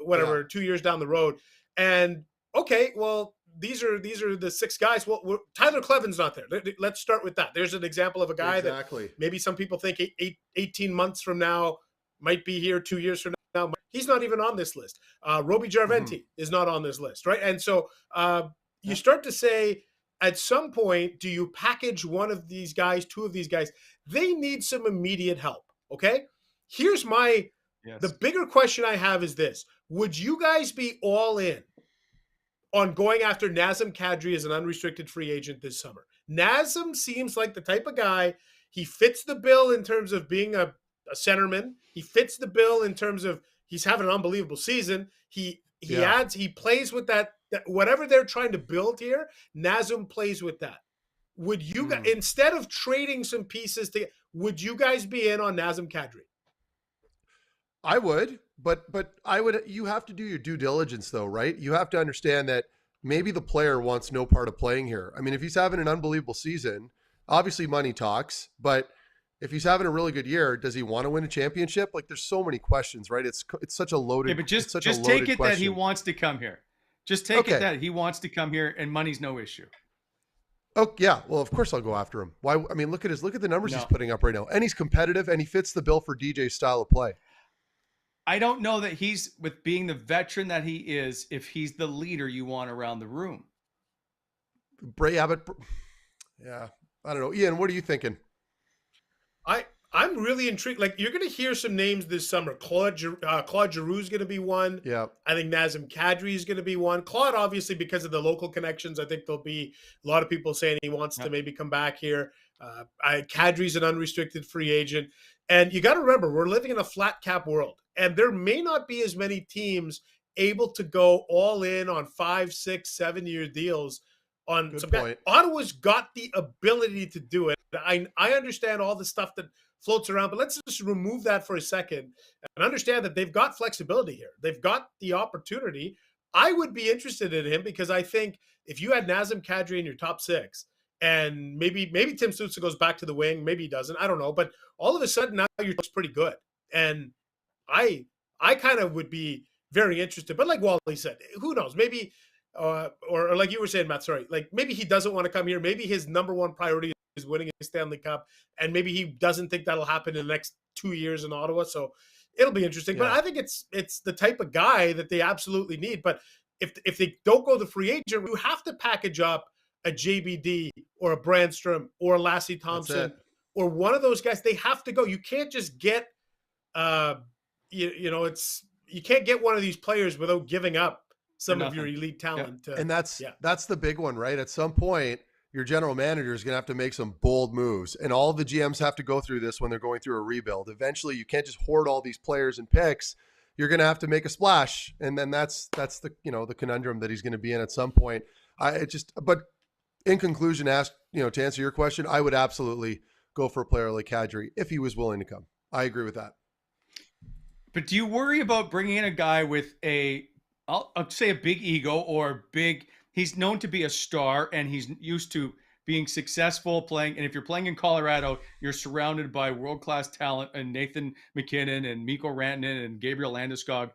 whatever, 2 years down the road. And okay, well, these are the six guys. Well, Tyler Cleven's not there. Let's start with that. There's an example of a guy Exactly. that maybe some people think 18 months from now might be here, 2 years from now. He's not even on this list. Roby Jarventi is not on this list, right? And so you start to say, at some point, do you package one of these guys, two of these guys? They need some immediate help, okay? Here's the bigger question I have is this. Would you guys be all in on going after Nazem Kadri as an unrestricted free agent this summer? Nazem seems like the type of guy, he fits the bill in terms of being a centerman. He fits the bill in terms of he's having an unbelievable season. He plays with that whatever they're trying to build here, Nazem plays with that. Would you guys, instead of trading some pieces would you guys be in on Nazem Kadri? I would, but I would. You have to do your due diligence, though, right? You have to understand that maybe the player wants no part of playing here. I mean, if he's having an unbelievable season, obviously money talks. But if he's having a really good year, does he want to win a championship? Like, there's so many questions, right? It's such a loaded. Yeah, but just such a loaded take it question. that he wants to come here. Just take it that he wants to come here, and money's no issue. Oh yeah, well of course I'll go after him. Why? I mean, look at the numbers No. he's putting up right now, and he's competitive, and he fits the bill for DJ's style of play. I don't know that he's, with being the veteran that he is, if he's the leader you want around the room. Yeah, I don't know. Ian, what are you thinking? I'm really intrigued. Like, you're going to hear some names this summer. Claude Giroux is going to be one. Yeah. I think Nazem Kadri is going to be one. Claude, obviously, because of the local connections, I think there'll be a lot of people saying he wants to maybe come back here. Kadri's an unrestricted free agent. And you got to remember, we're living in a flat cap world. And there may not be as many teams able to go all in on 5, 6, 7-year deals on Good some point. Ottawa's got the ability to do it. I understand all the stuff that floats around, but let's just remove that for a second and understand that they've got flexibility here. They've got the opportunity. I would be interested in him because I think if you had Nazem Kadri in your top 6, and maybe Tim Stützle goes back to the wing, maybe he doesn't, I don't know, but all of a sudden now you're just pretty good. And I kind of would be very interested, but like Wally said, who knows? Maybe, or like you were saying, Matt, sorry, like maybe he doesn't want to come here. Maybe his number one priority is winning a Stanley Cup, and maybe he doesn't think that'll happen in the next 2 years in Ottawa. So it'll be interesting. But I think it's the type of guy that they absolutely need. But if they don't go the free agent, you have to package up a JBD or a Brannstrom or a Lassie Thompson or one of those guys. They have to go. You can't just get you can't get one of these players without giving up some of your elite talent. And that's the big one, right? At some point, your general manager is going to have to make some bold moves, and all the GMs have to go through this when they're going through a rebuild. Eventually, you can't just hoard all these players and picks. You're going to have to make a splash, and then that's the the conundrum that he's going to be in at some point. But in conclusion, to answer your question, I would absolutely go for a player like Kadri if he was willing to come. I agree with that. But do you worry about bringing in a guy with I'll say a big ego or he's known to be a star and he's used to being successful playing. And if you're playing in Colorado, you're surrounded by world-class talent and Nathan McKinnon and Mikko Rantanen and Gabriel Landeskog.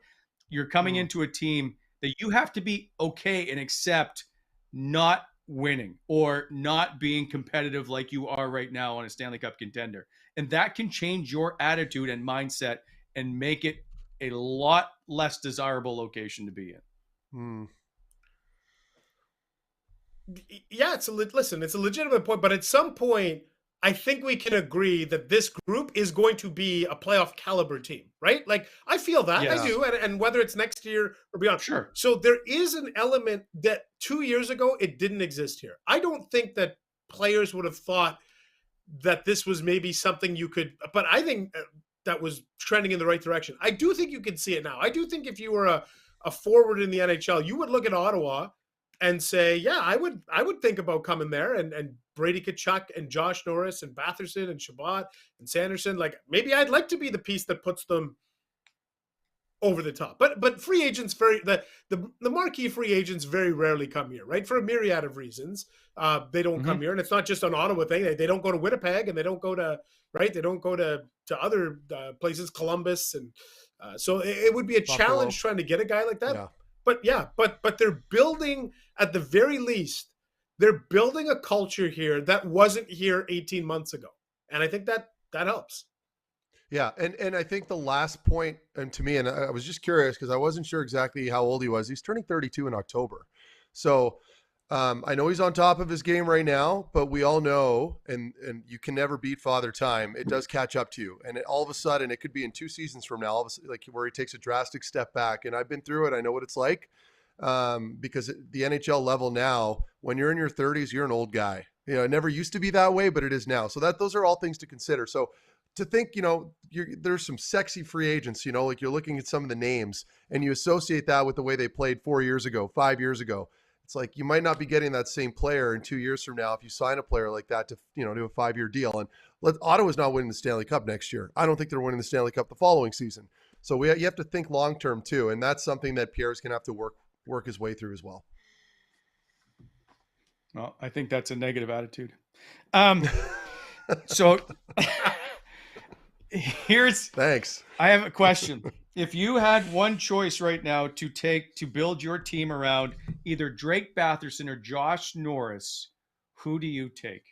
You're coming into a team that you have to be okay and accept not winning or not being competitive like you are right now on a Stanley Cup contender. And that can change your attitude and mindset and make it a lot less desirable location to be in. Yeah, it's a legitimate point, but at some point, I think we can agree that this group is going to be a playoff caliber team, right? Like, I feel that. Yes. I do. And whether it's next year or beyond. Sure. So there is an element that 2 years ago, it didn't exist here. I don't think that players would have thought that this was maybe something you could, but I think that was trending in the right direction. I do think you can see it now. I do think if you were a forward in the NHL, you would look at Ottawa and say, yeah, I would think about coming there, and Brady Tkachuk and Josh Norris and Batherson and Shabbat and Sanderson. Like, maybe I'd like to be the piece that puts them over the top. But free agents, the marquee free agents very rarely come here, right? For a myriad of reasons. They don't come here, and it's not just an Ottawa thing. They don't go to Winnipeg, and they don't go to other places, Columbus, and so it would be a challenge trying to get a guy like that. Yeah. But they're building, at the very least, they're building a culture here that wasn't here 18 months ago, and I think that helps. Yeah, and I think the last point, and to me, and I was just curious because I wasn't sure exactly how old he was. He's turning 32 in October, so I know he's on top of his game right now. But we all know, and you can never beat Father Time. It does catch up to you, and all of a sudden, it could be in 2 seasons from now, all of a sudden, like where he takes a drastic step back. And I've been through it. I know what it's like, because at the NHL level now, when you're in your 30s, you're an old guy. It never used to be that way, but it is now. So those are all things to consider. So to think, there's some sexy free agents, like you're looking at some of the names and you associate that with the way they played 4 years ago, 5 years ago. It's like, you might not be getting that same player in 2 years from now if you sign a player like that to, do a 5-year deal. And Ottawa's not winning the Stanley Cup next year. I don't think they're winning the Stanley Cup the following season. So you have to think long-term too. And that's something that Pierre's going to have to work his way through as well. Well, I think that's a negative attitude. So thanks. I have a question. If you had one choice right now to build your team around either Drake Batherson or Josh Norris, who do you take?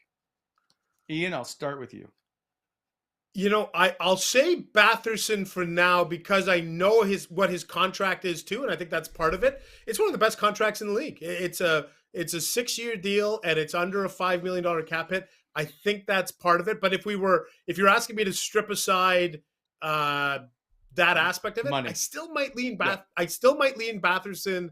Ian, I'll start with you. I'll say Batherson for now because I know what his contract is too, and I think that's part of it. It's one of the best contracts in the league. It's a 6-year deal, and it's under a $5 million cap hit. I think that's part of it. But if you're asking me to strip aside that aspect of it, money, I still might lean Batherson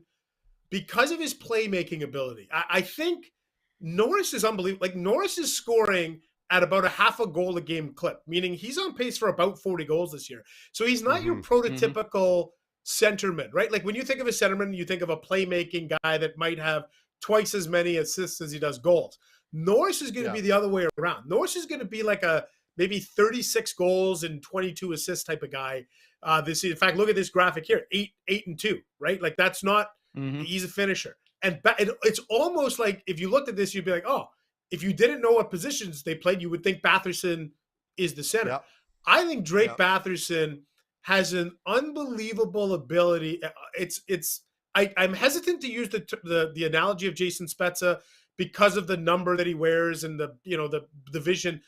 because of his playmaking ability. I think Norris is unbelievable. Like, Norris is scoring at about a half a goal a game clip, meaning he's on pace for about 40 goals this year. So he's not your prototypical centerman, right? Like, when you think of a centerman, you think of a playmaking guy that might have twice as many assists as he does goals. Norris is going to be the other way around. Norris is going to be like a maybe 36 goals and 22 assists type of guy this season. In fact, look at this graphic here, 8-2, right? Like, that's not, he's a finisher. And it's almost like if you looked at this, you'd be like, oh, if you didn't know what positions they played, you would think Batherson is the center. Yep. I think Drake Batherson has an unbelievable ability. I'm hesitant to use the analogy of Jason Spezza because of the number that he wears and the the vision.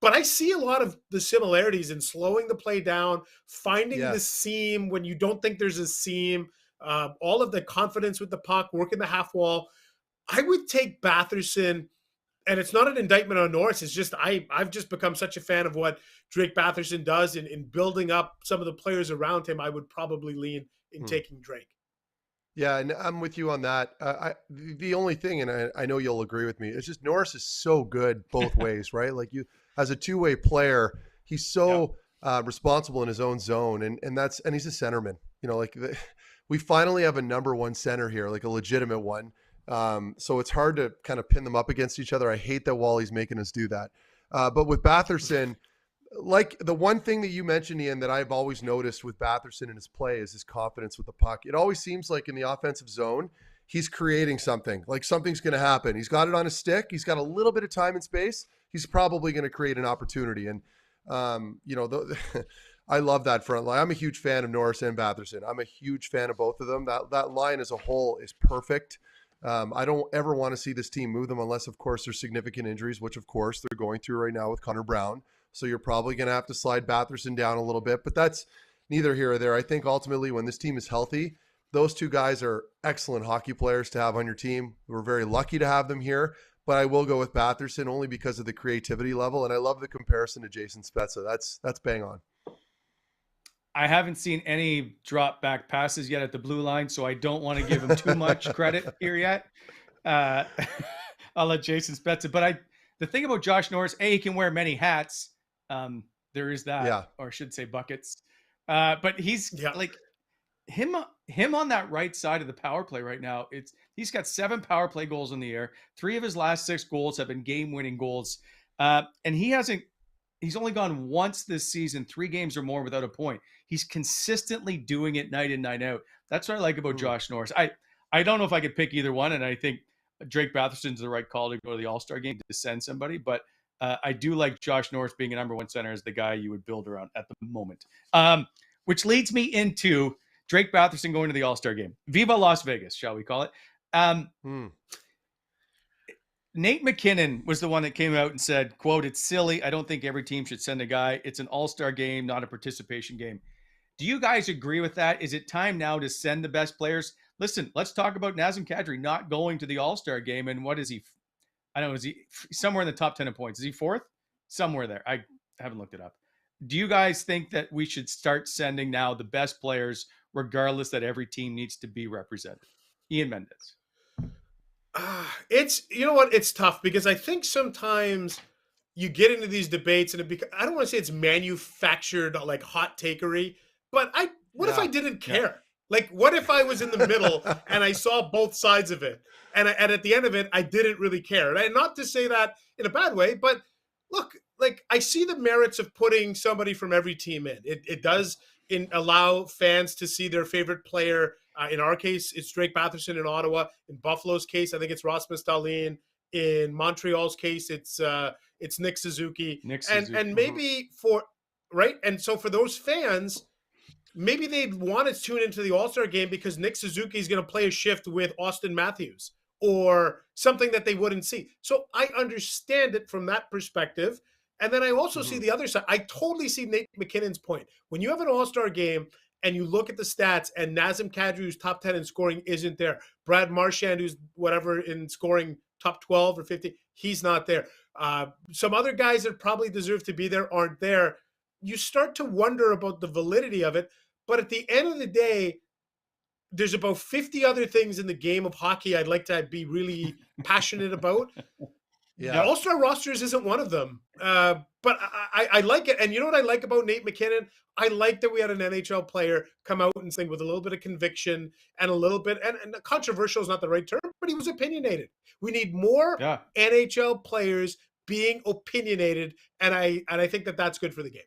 But I see a lot of the similarities in slowing the play down, finding the seam when you don't think there's a seam, all of the confidence with the puck, working the half wall. I would take Batherson, and it's not an indictment on Norris. It's just I've just become such a fan of what Drake Batherson does in building up some of the players around him. I would probably lean in taking Drake. Yeah, and I'm with you on that. The only thing, and I know you'll agree with me, it's just Norris is so good both ways, right? Like as a two-way player, he's so responsible in his own zone, and he's a centerman. We finally have a number one center here, like a legitimate one. So it's hard to kind of pin them up against each other. I hate that Wally's making us do that. But with Batherson, like the one thing that you mentioned, Ian, that I've always noticed with Batherson in his play is his confidence with the puck. It always seems like in the offensive zone, he's creating something, like something's going to happen. He's got it on his stick. He's got a little bit of time and space. He's probably going to create an opportunity. And, I love that front line. I'm a huge fan of Norris and Batherson. I'm a huge fan of both of them. That line as a whole is perfect. I don't ever want to see this team move them unless, of course, there's significant injuries, which, of course, they're going through right now with Connor Brown. So you're probably going to have to slide Batherson down a little bit, but that's neither here or there. I think ultimately when this team is healthy, those two guys are excellent hockey players to have on your team. We're very lucky to have them here, but I will go with Batherson only because of the creativity level, and I love the comparison to Jason Spezza. That's bang on. I haven't seen any drop back passes yet at the blue line, so I don't want to give him too much credit here yet. I'll let Jason Spezza. But the thing about Josh Norris, he can wear many hats. There is that, or I should say buckets. But he's like him on that right side of the power play right now. He's got 7 power play goals in the air. 3 of his last 6 goals have been game-winning goals. And he's only gone once this season, 3 games or more without a point. He's consistently doing it night in, night out. That's what I like about Josh Norris. I don't know if I could pick either one, and I think Drake Batherson's the right call to go to the All-Star game to send somebody, but I do like Josh Norris being a number one center as the guy you would build around at the moment. Which leads me into Drake Batherson going to the All-Star game. Viva Las Vegas, shall we call it? Nate McKinnon was the one that came out and said, quote, "It's silly. I don't think every team should send a guy. It's an all-star game, not a participation game." Do you guys agree with that? Is it time now to send the best players? Listen, let's talk about Nazem Kadri not going to the All-Star game. And what is he? I don't know. Is he somewhere in the top 10 of points? Is he 4th? Somewhere there. I haven't looked it up. Do you guys think that we should start sending now the best players, regardless that every team needs to be represented? Ian Mendes. It's tough because I think sometimes you get into these debates and I don't want to say it's manufactured like hot takery, but what if I didn't care? Yeah. Like, what if I was in the middle and I saw both sides of it, and at the end of it, I didn't really care? And not to say that in a bad way, but look, like I see the merits of putting somebody from every team in. It does allow fans to see their favorite player. In our case, it's Drake Batherson in Ottawa. In Buffalo's case, I think it's Rasmus Dahlin. In Montreal's case, it's Nick Suzuki. And maybe and so for those fans, maybe they'd want to tune into the All-Star game because Nick Suzuki is going to play a shift with Austin Matthews or something that they wouldn't see. So I understand it from that perspective. And then I also see the other side. I totally see Nate McKinnon's point. When you have an All-Star game and you look at the stats and Nazem Kadri, who's top 10 in scoring, isn't there. Brad Marchand, who's whatever in scoring, top 12 or 50, he's not there. Some other guys that probably deserve to be there aren't there. You start to wonder about the validity of it. But at the end of the day, there's about 50 other things in the game of hockey I'd like to be really passionate about. Yeah. The All-Star rosters isn't one of them. But I like it. And you know what I like about Nate McKinnon? I like that we had an NHL player come out and sing with a little bit of conviction and a little bit, and controversial is not the right term, but he was opinionated. We need more NHL players being opinionated, and I think that that's good for the game.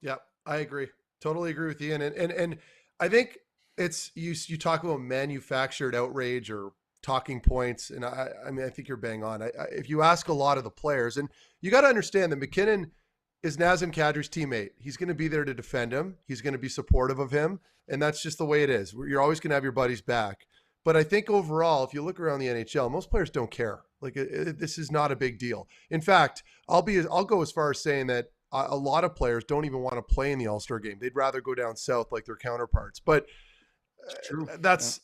Yeah, I agree. Totally agree with Ian. And I think it's you talk about manufactured outrage or talking points, and I mean I think you're bang on. If you ask a lot of the players, and you got to understand that McKinnon is Nazem Kadri's teammate. He's going to be there to defend him. He's going to be supportive of him, and that's just the way it is. You're always going to have your buddy's back. But I think overall, if you look around the NHL, most players don't care. Like this is not a big deal. In fact, I'll go as far as saying that a lot of players don't even want to play in the All-Star game. They'd rather go down south like their counterparts. But True. that's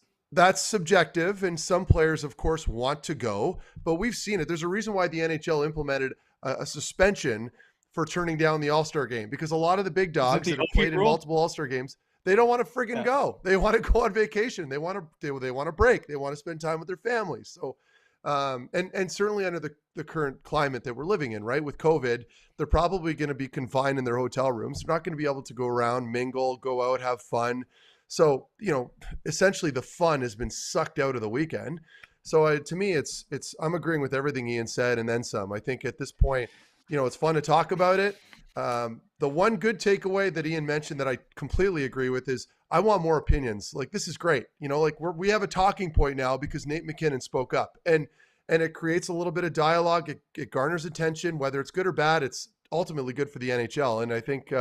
subjective, and some players, of course, want to go. But we've seen it. There's a reason why the NHL implemented a suspension for turning down the All-Star game, because a lot of the big dogs that have played in multiple All-Star games, they don't want to friggin' go. They want to go on vacation. They want to break. They want to spend time with their families. So, and certainly under the current climate that we're living in, right, with COVID, they're probably going to be confined in their hotel rooms. They're not going to be able to go around, mingle, go out, have fun. So, essentially the fun has been sucked out of the weekend. So to me, I'm agreeing with everything Ian said and then some. I think at this point, it's fun to talk about it. The one good takeaway that Ian mentioned that I completely agree with is I want more opinions. Like, this is great. We have a talking point now because Nate McKinnon spoke up, and it creates a little bit of dialogue. It garners attention, whether it's good or bad. It's ultimately good for the NHL. And I think,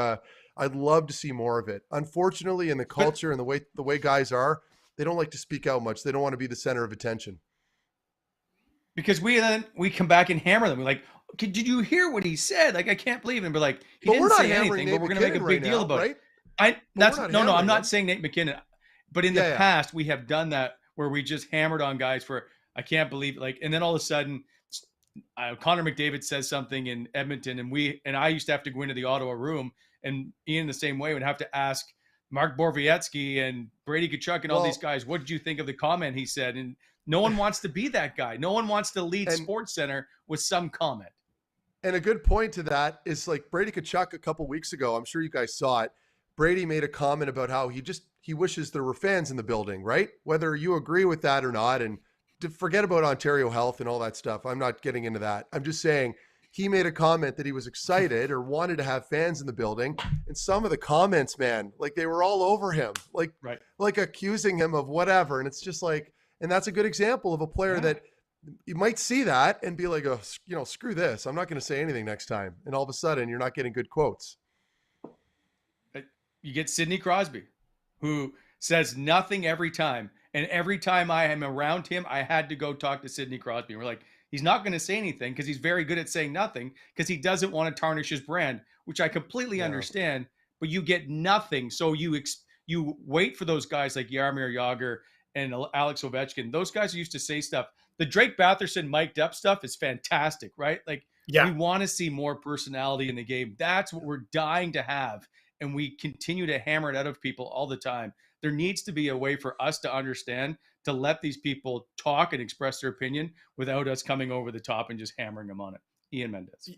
I'd love to see more of it. Unfortunately, in the culture and the way guys are, they don't like to speak out much. They don't want to be the center of attention. Because we come back and hammer them. We're like, did you hear what he said? Like, I can't believe him. But like, he didn't say anything, but we're going to make a big deal about it. I'm not saying Nate McKinnon, but in the past we have done that where we just hammered on guys for, I can't believe, like, and then all of a sudden Connor McDavid says something in Edmonton, and I used to have to go into the Ottawa room, and Ian the same way would have to ask Mark Borowiecki and Brady Tkachuk and all these guys, what did you think of the comment he said? And no one wants to be that guy. No one wants to lead SportsCenter with some comment. And a good point to that is, like, Brady Tkachuk a couple weeks ago, I'm sure you guys saw it. Brady made a comment about how he wishes there were fans in the building, right? Whether you agree with that or not, and to forget about Ontario Health and all that stuff. I'm not getting into that. I'm just saying he made a comment that he was excited or wanted to have fans in the building. And some of the comments, man, like, they were all over him, like accusing him of whatever. And it's just like, and that's a good example of a player that you might see that and be like, oh, screw this. I'm not going to say anything next time. And all of a sudden you're not getting good quotes. You get Sidney Crosby, who says nothing every time. And every time I am around him, I had to go talk to Sidney Crosby. And we're like, he's not going to say anything because he's very good at saying nothing because he doesn't want to tarnish his brand, which I completely understand. But you get nothing. So you wait for those guys like Jaromir Jagr and Alex Ovechkin. Those guys used to say stuff. The Drake Batherson mic'd up stuff is fantastic, right? Like, we want to see more personality in the game. That's what we're dying to have. And we continue to hammer it out of people all the time. There needs to be a way for us to understand, to let these people talk and express their opinion without us coming over the top and just hammering them on it. Ian Mendes.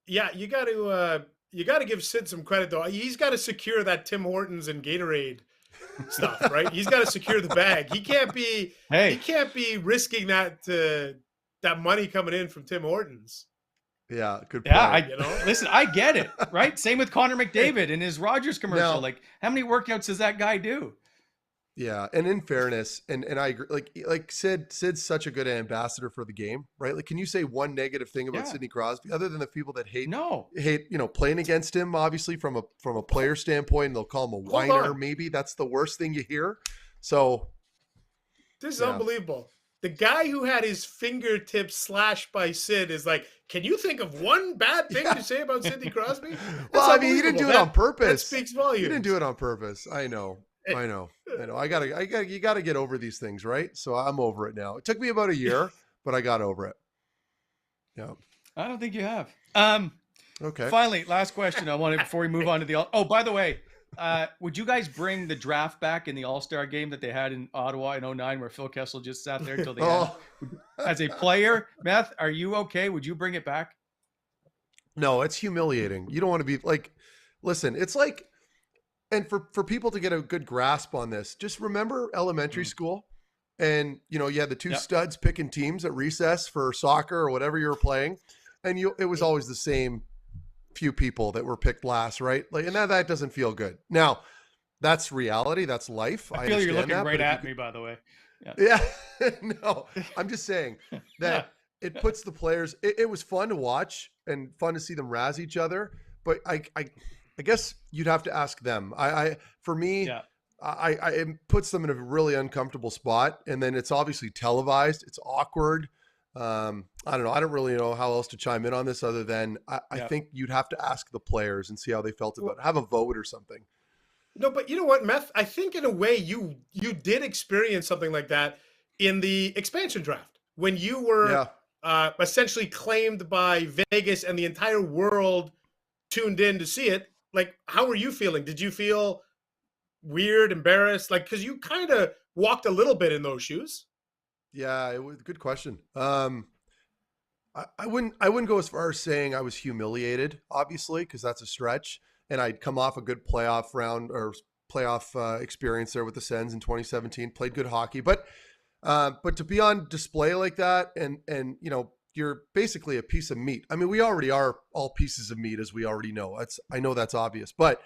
Yeah, you got to give Sid some credit though. He's got to secure that Tim Hortons and Gatorade stuff, right? He's got to secure the bag. He can't be risking that money coming in from Tim Hortons. Yeah, good point. Yeah, listen, I get it, right? Same with Connor McDavid and his Rogers commercial. Now, like, how many workouts does that guy do? Yeah, and in fairness, and I agree, like Sid's such a good ambassador for the game, right? Like, can you say one negative thing about Sidney Crosby other than the people that hate playing against him? Obviously, from a player standpoint, they'll call him a whiner. Maybe that's the worst thing you hear. So this is unbelievable. The guy who had his fingertips slashed by Sid is like, can you think of one bad thing to say about Sidney Crosby? Well, I mean, he didn't do it on purpose. That speaks volumes. He didn't do it on purpose. I know. You gotta get over these things, right? So I'm over it now. It took me about a year, but I got over it. Yeah. I don't think you have. Okay. Finally, last question I wanted before we move on to the. Oh, by the way, would you guys bring the draft back in the All-Star game that they had in Ottawa in 2009 where Phil Kessel just sat there until the end? As a player, Meth, are you okay? Would you bring it back? No, it's humiliating. You don't want to be like, listen, it's like, and for people to get a good grasp on this, just remember elementary school, and you had the two studs picking teams at recess for soccer or whatever you were playing, and it was always the same few people that were picked last, right? Like, and that doesn't feel good. Now, that's reality. That's life. I feel you're looking right at me, by the way. Yeah. No, I'm just saying that it puts the players. It was fun to watch and fun to see them razz each other, but I guess you'd have to ask them. For me, it puts them in a really uncomfortable spot. And then it's obviously televised. It's awkward. I don't know. I don't really know how else to chime in on this other than I think you'd have to ask the players and see how they felt about it. Have a vote or something. No, but you know what, Meth? I think in a way you did experience something like that in the expansion draft when you were essentially claimed by Vegas and the entire world tuned in to see it. Like, how were you feeling? Did you feel weird, embarrassed? Like, because you kind of walked a little bit in those shoes. Yeah, it was good question. I wouldn't go as far as saying I was humiliated, obviously, because that's a stretch. And I'd come off a good playoff round or playoff experience there with the Sens in 2017. Played good hockey, but to be on display like that, and you know, you're basically a piece of meat. I mean, we already are all pieces of meat, as we already know. I know that's obvious, but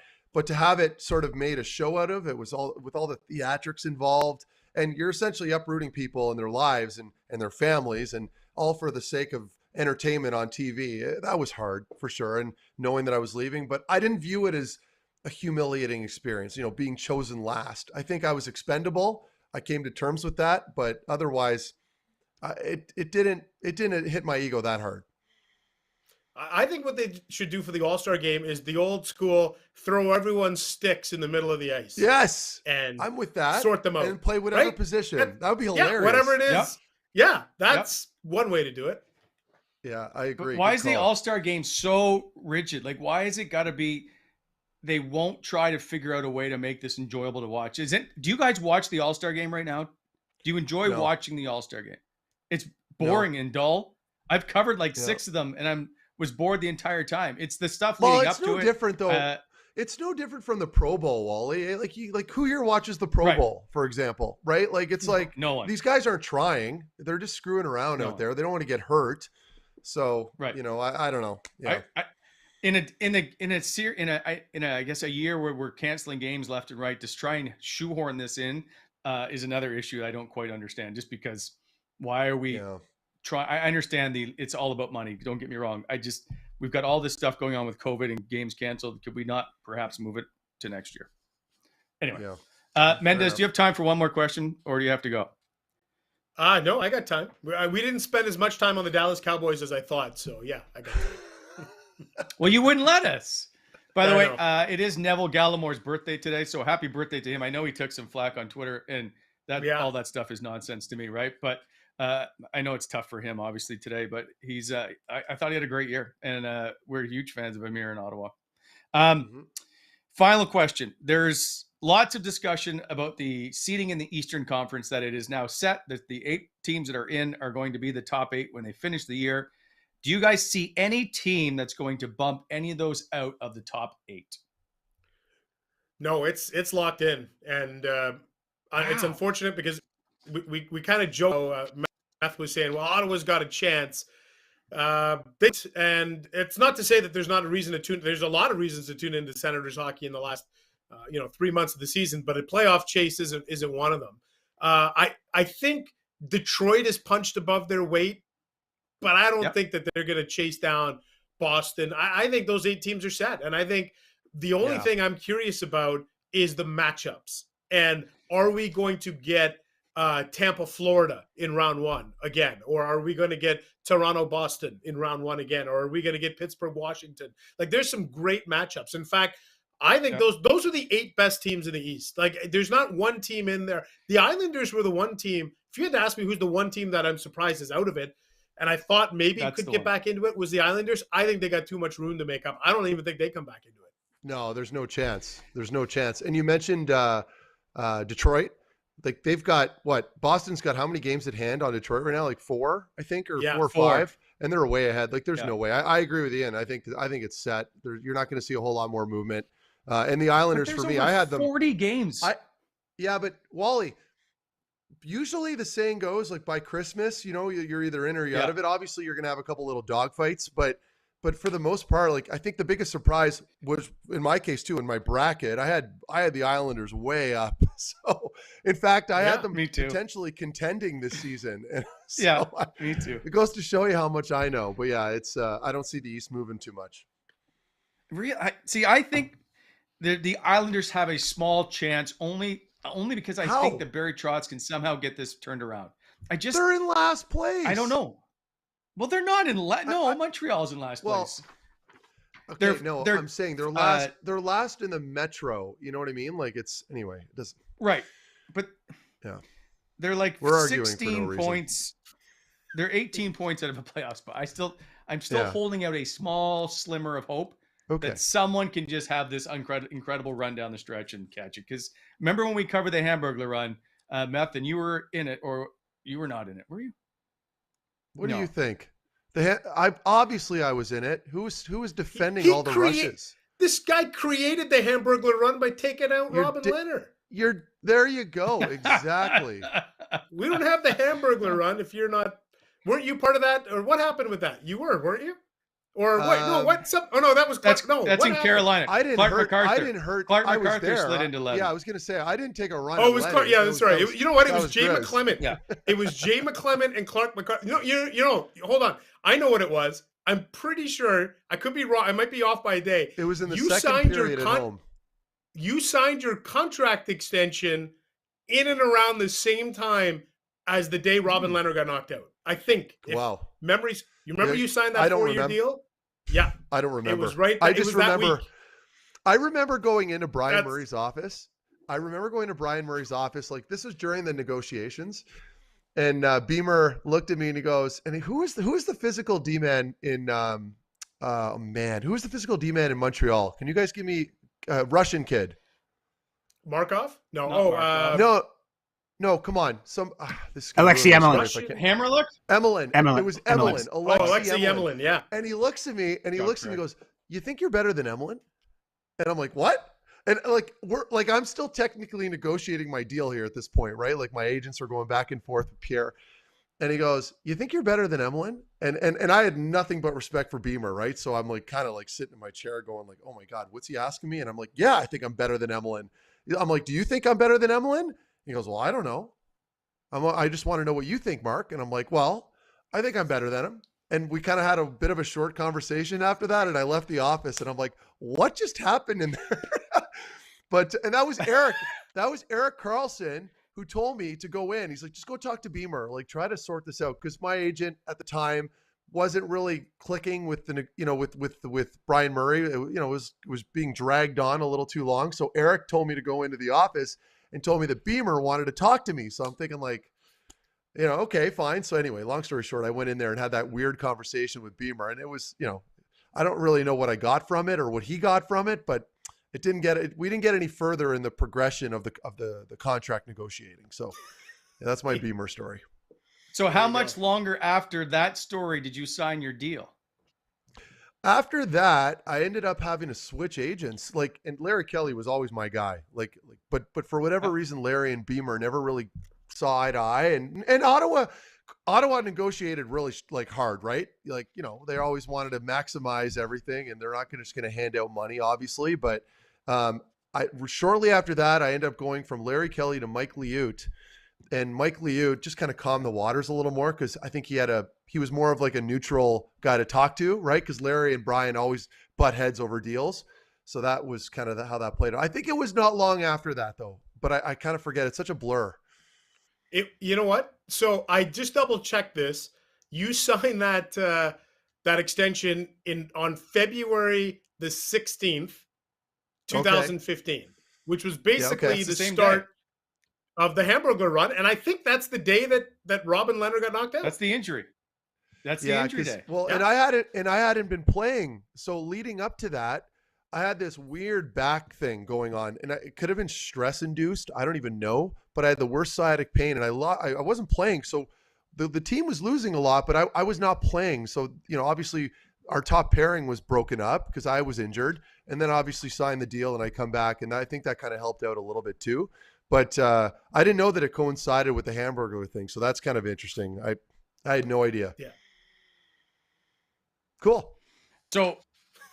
to have it sort of made a show out of, it was all with all the theatrics involved. And you're essentially uprooting people and their lives and their families, and all for the sake of entertainment on TV. That was hard for sure. And knowing that I was leaving, but I didn't view it as a humiliating experience, you know, being chosen last. I think I was expendable. I came to terms with that, but otherwise it didn't hit my ego that hard. I think what they should do for the All-Star game is the old school, throw everyone's sticks in the middle of the ice. Yes. And I'm with that. Sort them out. And play whatever position. That would be hilarious. Yeah, whatever it is. Yep. Yeah, that's one way to do it. Yeah, I agree. But why is the All-Star game so rigid? Like, why is it got to be, they won't try to figure out a way to make this enjoyable to watch? Do you guys watch the All-Star game right now? Do you enjoy watching the All-Star game? It's boring and dull. I've covered like 6 of them, and was bored the entire time. It's the stuff leading up to it. It's no different though. It's no different from the Pro Bowl, Wally. Like who here watches the Pro Bowl, for example, right? Like it's like no one. These guys aren't trying. They're just screwing around out there. They don't want to get hurt. So, you know, I don't know. Yeah. In a I guess a year where we're canceling games left and right, to try and shoehorn this in is another issue I don't quite understand. Just because, why are we I understand it's all about money. Don't get me wrong. We've got all this stuff going on with COVID and games canceled. Could we not perhaps move it to next year? Anyway, Mendes, do you have time for one more question, or do you have to go? No, I got time. We didn't spend as much time on the Dallas Cowboys as I thought. So yeah, I got time. Well, you wouldn't let us. By the way, it is Neville Gallimore's birthday today, so happy birthday to him. I know he took some flack on Twitter, and all that stuff is nonsense to me, right? But I know it's tough for him, obviously, today. But he's I thought he had a great year, and we're huge fans of him here in Ottawa. Final question. There's lots of discussion about the seeding in the Eastern Conference, that it is now set that the 8 teams that are in are going to be the top 8 when they finish the year. Do you guys see any team that's going to bump any of those out of the top 8? No, it's locked in, and it's unfortunate because we kind of joke. Meth was saying, "Well, Ottawa's got a chance," and it's not to say that there's not a reason to tune. There's a lot of reasons to tune into Senators hockey in the last 3 months of the season, but a playoff chase isn't one of them. I think Detroit is punched above their weight, but I don't think that they're going to chase down Boston. I think those 8 teams are set, and I think the only thing I'm curious about is the matchups. And are we going to get Tampa, Florida in round 1 again? Or are we going to get Toronto, Boston in round 1 again? Or are we going to get Pittsburgh, Washington? Like, there's some great matchups. In fact, I think those are the 8 best teams in the East. Like, there's not one team in there. The Islanders were the one team. If you had to ask me who's the one team that I'm surprised is out of it, and I thought maybe could get back into it, was the Islanders. I think they got too much room to make up. I don't even think they come back into it. No, there's no chance. There's no chance. And you mentioned Detroit. Like, they've got Boston's got how many games at hand on Detroit right now? Like 4, I think, or 4 or 5, and they're way ahead. Like, there's no way. I agree with Ian. I think it's set. You're not going to see a whole lot more movement. And the Islanders, for me, I had them 40 games. But Wally, usually the saying goes, like, by Christmas, you're either in or you're out of it. Obviously, you're going to have a couple little dog fights, but for the most part, like, I think the biggest surprise was, in my case too, in my bracket, I had the Islanders way up. So, in fact, I had them potentially contending this season. And so me too. It goes to show you how much I know. But yeah, it's I don't see the East moving too much. I think the Islanders have a small chance only because I How? think that Barry Trotz can somehow get this turned around. They're in last place. I don't know. Well, they're not in I- Montreal's in last well, place. Okay, They're I'm saying they're last. They're last in the Metro. You know what I mean? Like it's anyway. It doesn't. right, but Yeah. they're like We're arguing for no 16 reason. points. They're 18 points out of a playoff spot. I'm still Yeah. holding out a small slimmer of hope Okay. that someone can just have this incredible run down the stretch and catch it. Because remember when we covered the Hamburglar run, Meth, and you were in it, or you were not in it, were you? What No. do you think? I was in it. Who was defending He all the rushes? This guy created the Hamburglar run by taking out You're Robin Leonard. There you go. Exactly. We don't have the Hamburglar run if you're not. Weren't you part of that? Or what happened with that? You were, weren't you? Or wait, no, what's up? Oh no, that was That's no. that's what in happened? Carolina. I didn't Clark hurt. MacArthur. I didn't hurt. Clark I was MacArthur there. slid into 11. Yeah, I was gonna say I didn't take a run. Oh, it was at Clark. Lenny. Yeah, that's right. You know what? It was Jay Grizz. McClement. Yeah. It was Jay McClement and Clark MacArthur. You know. Hold on. I know what it was. I'm pretty sure. I could be wrong. I might be off by a day. It was in the You second signed your period at home. You signed your contract extension in and around the same time as the day Robin Leonard got knocked out. I think. Wow. Memories. You remember Yeah, you signed I that don't 4-year remember. deal? Yeah. I don't remember. It was right. I it just was that remember. week. I remember going into Brian That's- Murray's office. Like this was during the negotiations, and Beamer looked at me and he goes, "And who is the physical D man in who is the physical D man in Montreal? Can you guys give me Russian kid? Markov? No. Not Markov. No, come on. This is Alexei ruin my Emelin. story if I can't- Hammerlock? Emelin. It was Emelin. Alexei Emelin. Yeah. And he looks at me and he Got looks at me and correct. goes, "You think you're better than Emelin?" And I'm like, "What?" And I'm still technically negotiating my deal here at this point, right? Like my agents are going back and forth with Pierre. And he goes, "You think you're better than Emelin?" And I had nothing but respect for Beamer, right? So I'm like kind of like sitting in my chair going like, "Oh my God, what's he asking me?" And I'm like, "Yeah, I think I'm better than Emelin." I'm like, "Do you think I'm better than Emelin?" He goes, "Well, I don't know. I just want to know what you think, Mark." And I'm like, "Well, I think I'm better than him." And we kind of had a bit of a short conversation after that. And I left the office and I'm like, "What just happened in there?" And that was Eric. That was Erik Karlsson who told me to go in. He's like, "Just go talk to Beamer. Like, try to sort this out." Because my agent at the time wasn't really clicking with with Brian Murray. It was being dragged on a little too long. So Eric told me to go into the office and told me that Beamer wanted to talk to me. So I'm thinking like, okay, fine. So anyway, long story short, I went in there and had that weird conversation with Beamer, and it was, I don't really know what I got from it or what he got from it, but we didn't get any further in the progression of the contract negotiating. So yeah, that's my Beamer story. So how much longer after that story did you sign your deal? After that, I ended up having to switch agents. And Larry Kelly was always my guy. But for whatever reason, Larry and Beamer never really saw eye to eye. And Ottawa negotiated really hard, right? They always wanted to maximize everything, and they're not just going to hand out money, obviously. But shortly after that, I ended up going from Larry Kelly to Mike Liut. And Mike Liut just kind of calmed the waters a little more because I think he was more of like a neutral guy to talk to, right? Because Larry and Brian always butt heads over deals. So that was kind of how that played out. I think it was not long after that though, but I kind of forget. It's such a blur. You know what? So I just double checked this. You signed that extension on February the 16th, 2015, which was basically the start of the Hamburglar run. And I think that's the day that Robin Leonard got knocked out. That's the injury. That's the injury day. Well, Yeah. and I hadn't been playing. So leading up to that, I had this weird back thing going on, and it could have been stress induced. I don't even know, but I had the worst sciatic pain, and I wasn't playing. So the team was losing a lot, but I was not playing. So, obviously our top pairing was broken up because I was injured, and then obviously signed the deal and I come back. And I think that kind of helped out a little bit too. But I didn't know that it coincided with the Hamburglar thing. So that's kind of interesting. I had no idea. Yeah. Cool. So,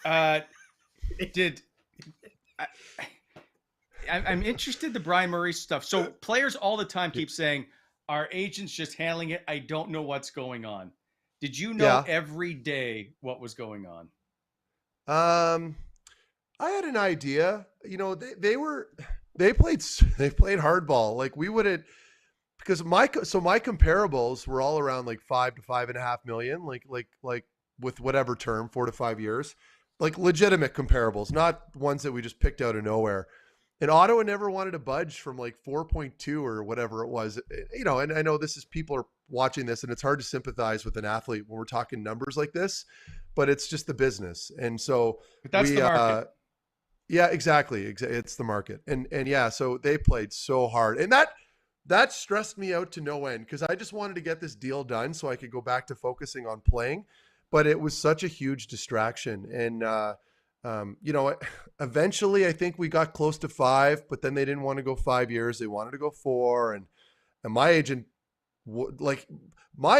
I'm interested in the Brian Murray stuff. So players all the time keep saying, our agent's just handling it. I don't know what's going on. Did you know every day what was going on? I had an idea. they played hardball. Like we wouldn't, because my comparables were all around like 5 to 5.5 million, like with whatever term, 4 to 5 years, like legitimate comparables, not ones that we just picked out of nowhere. And Ottawa never wanted to budge from like 4.2 or whatever it was, and I know people are watching this and it's hard to sympathize with an athlete when we're talking numbers like this, but it's just the business. And so But that's the market. Yeah, exactly. It's the market. And yeah, so they played so hard, and that stressed me out to no end, because I just wanted to get this deal done so I could go back to focusing on playing. But it was such a huge distraction. And, eventually I think we got close to 5, but then they didn't want to go 5 years. They wanted to go 4. And my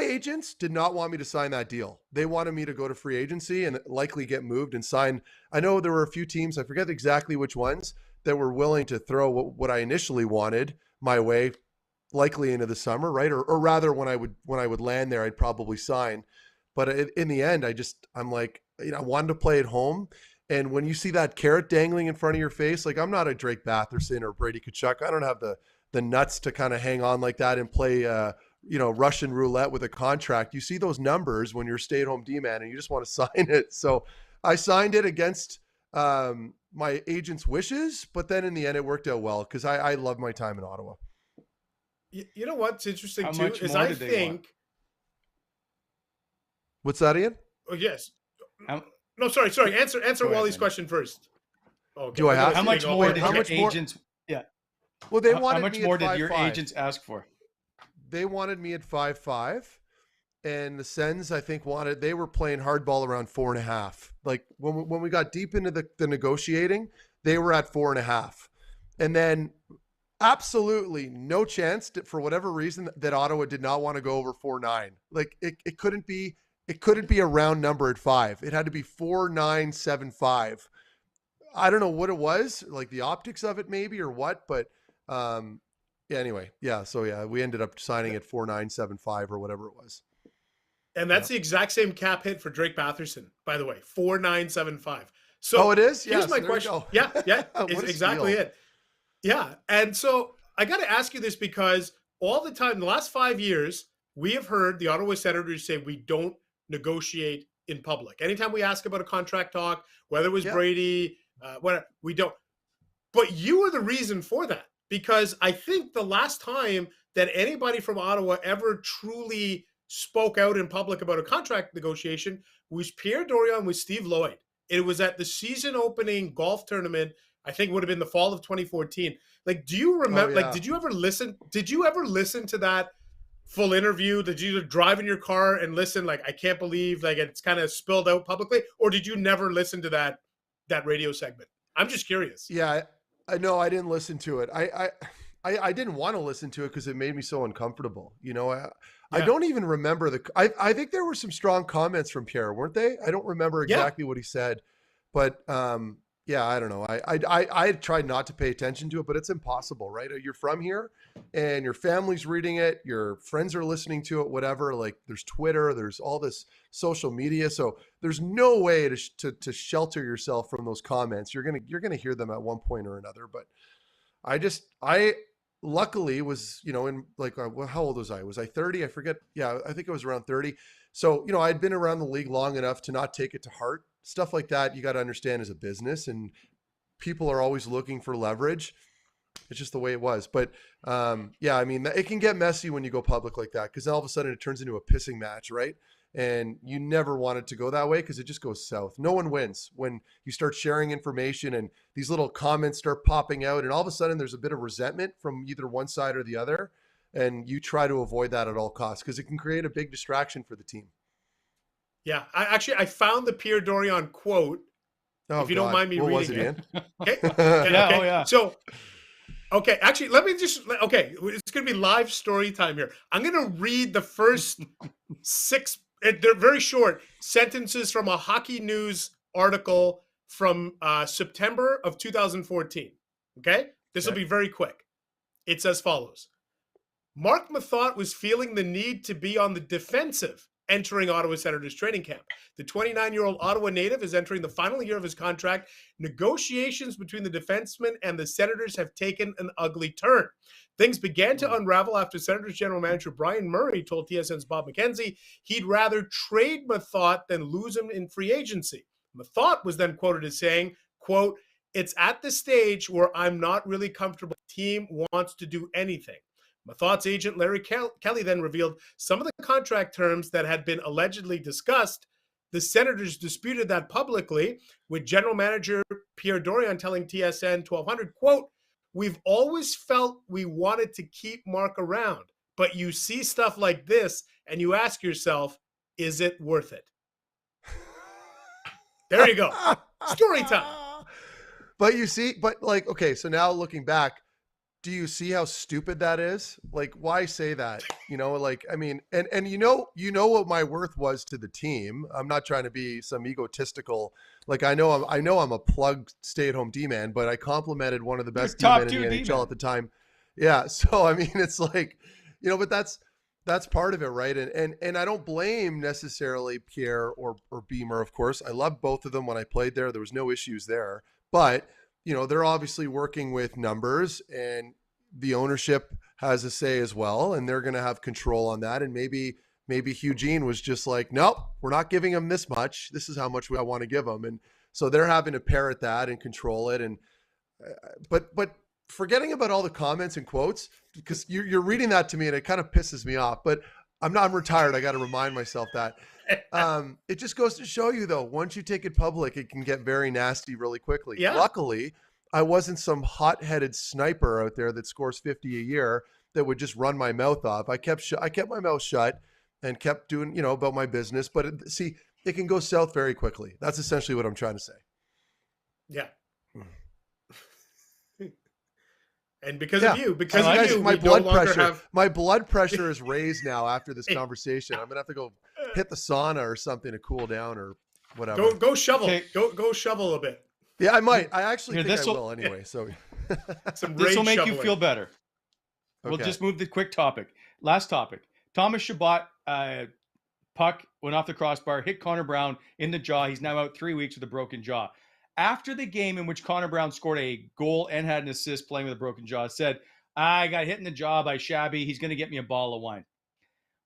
agents did not want me to sign that deal. They wanted me to go to free agency and likely get moved and sign. I know there were a few teams, I forget exactly which ones, that were willing to throw what I initially wanted my way, likely into the summer, right? Or rather, when I would land there, I'd probably sign. But in the end, I'm like, I wanted to play at home. And when you see that carrot dangling in front of your face, like, I'm not a Drake Batherson or Brady Tkachuk. I don't have the nuts to kind of hang on like that and play, Russian roulette with a contract. You see those numbers when you're a stay-at-home D-man and you just want to sign it. So I signed it against my agent's wishes, but then in the end it worked out well, because I love my time in Ottawa. You know what's interesting How too much is more I did they think. want? What's that, Ian? Oh yes. How- No, sorry. Answer Go ahead, Wally's man. question first. Okay. Do I have- How much more did how your much more- agents? Yeah. Well, they How wanted much me more at did your 5.5. agents ask for? They wanted me at 5.5, and the Sens, I think, they were playing hardball around 4.5. Like when we got deep into the negotiating, they were at 4.5, and then absolutely no chance for whatever reason that Ottawa did not want to go over 4.9. Like it couldn't be a round number at 5. It had to be 4.975. I don't know what it was, like the optics of it maybe, or what, but yeah, anyway. Yeah. So yeah, we ended up signing at 4.975 or whatever it was. And that's the exact same cap hit for Drake Batherson, by the way, 4.975. So it is? Here's Yeah, my so there we question. go. Yeah. What It's a exactly steal. it. Yeah. And so I got to ask you this, because all the time, the last 5 years, we have heard the Ottawa Senators say we don't negotiate in public. Anytime we ask about a contract talk, whether it was Brady, whatever, we don't. But you were the reason for that, because I think the last time that anybody from Ottawa ever truly spoke out in public about a contract negotiation was Pierre Dorion with Steve Lloyd. It was at the season opening golf tournament. I think it would have been the fall of 2014. Like, do you remember? Oh, yeah. Like, did you ever listen to that full interview? Did you drive in your car and listen? Like, I can't believe like it's kind of spilled out publicly, or did you never listen to that radio segment? I'm just curious. Yeah, I know. I didn't listen to it. I didn't want to listen to it because it made me so uncomfortable. I don't even remember I think there were some strong comments from Pierre, weren't they? I don't remember exactly what he said, but yeah, I don't know. I tried not to pay attention to it, but it's impossible, right? You're from here and your family's reading it. Your friends are listening to it, whatever. Like there's Twitter, there's all this social media. So there's no way to shelter yourself from those comments. You're going to hear them at one point or another. But I luckily was, in like, how old was I? Was I 30? I forget. Yeah, I think I was around 30. So, I'd been around the league long enough to not take it to heart. Stuff like that, you got to understand as a business, and people are always looking for leverage. It's just the way it was. But yeah, I mean, it can get messy when you go public like that, because all of a sudden it turns into a pissing match, right? And you never want it to go that way, because it just goes south. No one wins when you start sharing information and these little comments start popping out, and all of a sudden there's a bit of resentment from either one side or the other. And you try to avoid that at all costs, because it can create a big distraction for the team. Yeah, I found the Pierre Dorion quote. Oh, if you don't mind me what reading was it, Ian? Okay. Yeah, okay. oh, yeah. So, okay, actually, it's going to be live story time here. I'm going to read the first 6, they're very short, sentences from a Hockey News article from September of 2014. Okay? This will be very quick. It's as follows. Mark Methot was feeling the need to be on the defensive entering Ottawa Senators training camp. The 29-year-old Ottawa native is entering the final year of his contract. Negotiations between the defenseman and the Senators have taken an ugly turn. Things began to unravel after Senators general manager Brian Murray told TSN's Bob McKenzie he'd rather trade Methot than lose him in free agency. Methot was then quoted as saying, quote, "It's at the stage where I'm not really comfortable. The team wants to do anything." Methot's agent, Larry Kelly, then revealed some of the contract terms that had been allegedly discussed. The Senators disputed that publicly, with general manager Pierre Dorion telling TSN 1200, quote, "We've always felt we wanted to keep Mark around, but you see stuff like this and you ask yourself, is it worth it?" There you go. Story time. But you see, okay, so now looking back, do you see how stupid that is? Like, why say that? I mean, and you know what my worth was to the team. I'm not trying to be some egotistical. Like, I know I'm a plug stay-at-home D-man, but I complimented one of the best D-men in the NHL at the time. Yeah, so I mean, it's like, but that's part of it, right? And I don't blame necessarily Pierre or Beamer, of course. I loved both of them when I played there. There was no issues there, but they're obviously working with numbers, and the ownership has a say as well, and they're going to have control on that. And maybe Eugene was just like, nope, we're not giving him this much. This is how much I want to give him. And so they're having to parrot that and control it. And but forgetting about all the comments and quotes, because you're reading that to me and it kind of pisses me off, but I'm retired. I got to remind myself that. It just goes to show you, though, once you take it public, it can get very nasty really quickly. Yeah. Luckily, I wasn't some hot-headed sniper out there that scores 50 a year that would just run my mouth off. I kept my mouth shut and kept doing, about my business. But it can go south very quickly. That's essentially what I'm trying to say. Yeah. And because of you, my blood pressure is raised now after this conversation. I'm gonna have to go hit the sauna or something to cool down or whatever. Go shovel. Okay. Go shovel a bit. Yeah, I might. I actually think I will will anyway. So this will make you feel better. Okay. We'll just move the quick topic. Last topic. Thomas Chabot, puck went off the crossbar, hit Connor Brown in the jaw. He's now out 3 weeks with a broken jaw. After the game in which Connor Brown scored a goal and had an assist playing with a broken jaw, said, "I got hit in the jaw by Shabby. He's going to get me a bottle of wine."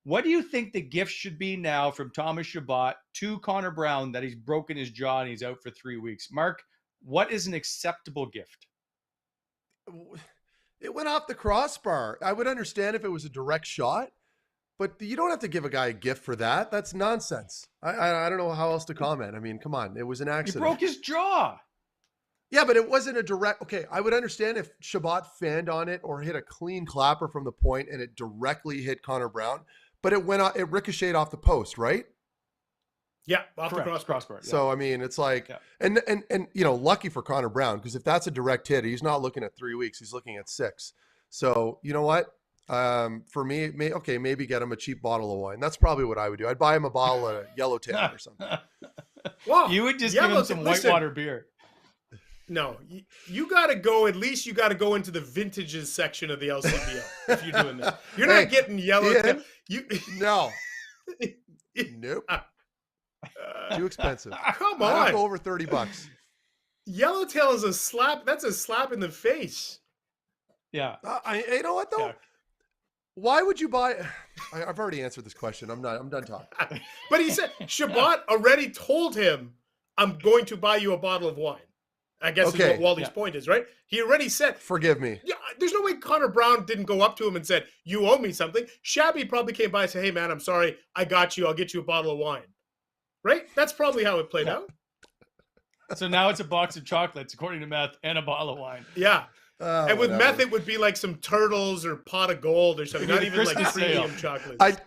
What do you think the gift should be now from Thomas Chabot to Connor Brown that he's broken his jaw and he's out for 3 weeks? Mark, what is an acceptable gift? It went off the crossbar. I would understand if it was a direct shot, but you don't have to give a guy a gift for that. That's nonsense. I don't know how else to comment. I mean, come on. It was an accident. He broke his jaw. Yeah, but it wasn't a direct. Okay, I would understand if Chabot fanned on it or hit a clean clapper from the point and it directly hit Connor Brown, but it ricocheted off the post, right? Yeah, off Correct. the crossbar. Yeah. So I mean, it's like, and lucky for Connor Brown, because if that's a direct hit, he's not looking at 3 weeks; he's looking at 6. So you know what? For me, maybe get him a cheap bottle of wine. That's probably what I would do. I'd buy him a bottle of Yellowtail or something. Well, you would just give him some whitewater beer. No, you got to go. At least you got to go into the vintages section of the LCBO if you're doing this. You're not getting Yellowtail. No. Nope. Too expensive. Come on. I don't go over $30. Yellowtail is a slap. That's a slap in the face. Yeah. You know what though? Yeah. Why would you buy? I've already answered this question. I'm done talking. But he said Chabot already told him, "I'm going to buy you a bottle of wine." I guess is what Wally's point is, right? He already said, "Forgive me." Yeah, there's no way Connor Brown didn't go up to him and said, "You owe me something." Shabby probably came by and said, "Hey man, I'm sorry. I got you. I'll get you a bottle of wine." Right? That's probably how it played out. So now it's a box of chocolates, according to Meth, and a bottle of wine. Yeah. And with Meth, it would be like some turtles or pot of gold or something. Not even like premium chocolates.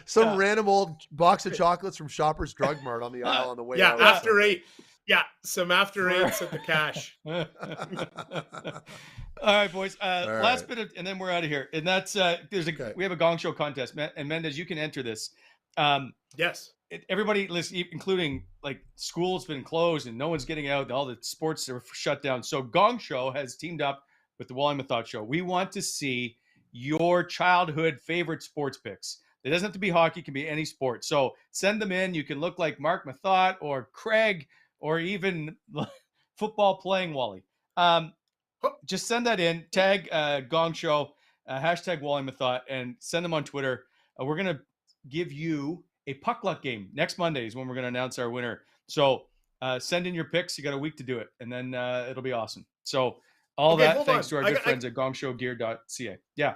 Some random old box of chocolates from Shoppers Drug Mart on the aisle on the way out. Yeah, after 8. Yeah, some after 8s at the cash. All right, boys. Last bit of, and then we're out of here. And that's we have a Gong Show contest, and Mendes, you can enter this. Yes. Everybody, including like school's been closed and no one's getting out. All the sports are shut down. So Gong Show has teamed up with the Wally Methot Show. We want to see your childhood favorite sports picks. It doesn't have to be hockey. It can be any sport. So send them in. You can look like Mark Methot or Craig or even football playing Wally. Just send that in. Tag Gong Show, hashtag Wally Methot, and send them on Twitter. We're going to give you a puck luck game next Monday is when we're going to announce our winner. So send in your picks. You got a week to do it, and then it'll be awesome. So thanks to our good friends at gongshowgear.ca. Yeah.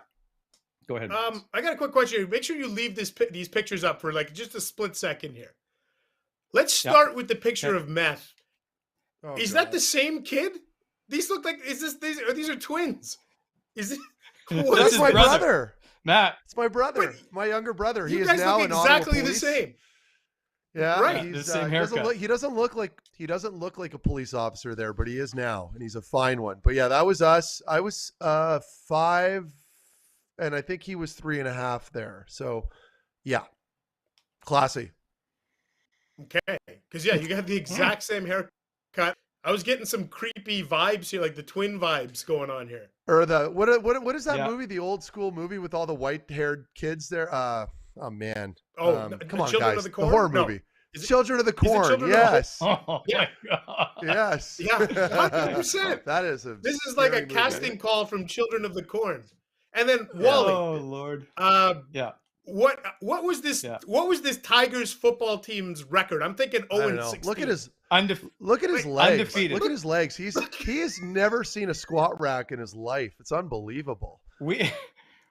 Go ahead. I got a quick question. Make sure you leave these pictures up for like just a split second here. Let's start with the picture of Meth. Oh, is God. that the same kid? These look like these are twins. Is it? That's my brother. Matt. It's my brother, my younger brother. He You is guys now look an Ottawa exactly the police. same. Yeah, right. The same haircut. He doesn't look like a police officer there, but he is now, and he's a fine one. But yeah, that was us. I was 5, and I think he was 3.5 there. So, yeah, classy. Okay, because you got the exact same haircut. I was getting some creepy vibes here, like the twin vibes going on here. Or the what is that movie? The old school movie with all the white-haired kids there. Oh man. Come on, Children guys. of the The Corn? horror No. movie. Children of the Children Corn. of the Yes. Oh Yeah. my God. Yes. Yeah, 100%. That is This is like a scary movie. casting call from Children of the Corn. And then Wally. Oh Lord. Yeah. What was this? Yeah. What was this Tigers football team's record? I'm thinking I don't 0-16. know. Look at his Undefeated. legs. Undefeated. Look at his legs. He has never seen a squat rack in his life. It's unbelievable. We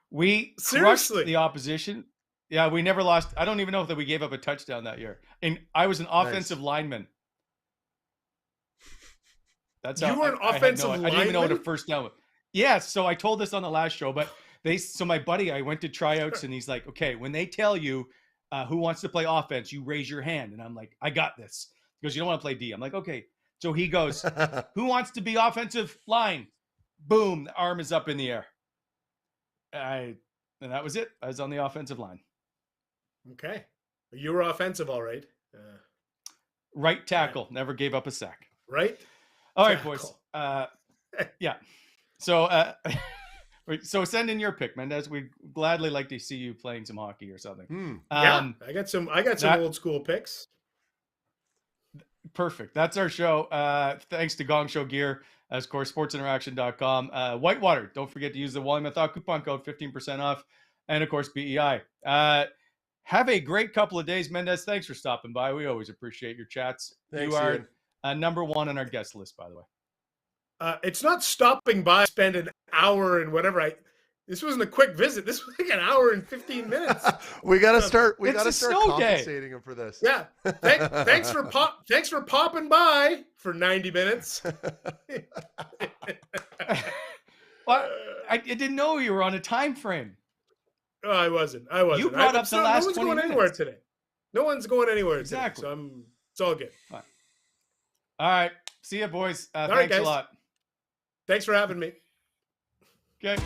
crushed Seriously? the opposition. Yeah, we never lost. I don't even know that we gave up a touchdown that year. And I was an offensive lineman. That's You how were an offensive I didn't even know what a lineman? first down was. Yeah, so I told this on the last show, but so my buddy, I went to tryouts and he's like, okay, when they tell you who wants to play offense, you raise your hand. And I'm like, I got this. He goes, you don't want to play D. I'm like, okay. So he goes, who wants to be offensive line? Boom, the arm is up in the air. And that was it. I was on the offensive line. Okay. You were offensive, all right. Right tackle. Never gave up a sack. Right? All right, Tackle. boys. Yeah. So so send in your pick, Mendes. We'd gladly like to see you playing some hockey or something. Yeah, I got some old school picks. Perfect. That's our show. Thanks to Gong Show Gear, as of course, sportsinteraction.com. Whitewater. Don't forget to use the Wally Methot coupon code, 15% off. And of course, BEI. Have a great couple of days, Mendes. Thanks for stopping by. We always appreciate your chats. Thanks, you are Ian. number one on our guest list, by the way. It's not stopping by, spend an hour and whatever. This wasn't a quick visit. This was like an hour and 15 minutes. We got to start. We It's got to a start snow day. compensating him for this. Yeah. Thanks for popping by for 90 minutes. Well, I didn't know you were on a time frame. Oh, I wasn't. You brought up the last No one's 20 going minutes. anywhere today. No one's going anywhere Exactly. today. So it's all good. All right. See ya, boys. right, Thanks guys. a lot. Thanks for having me. Okay.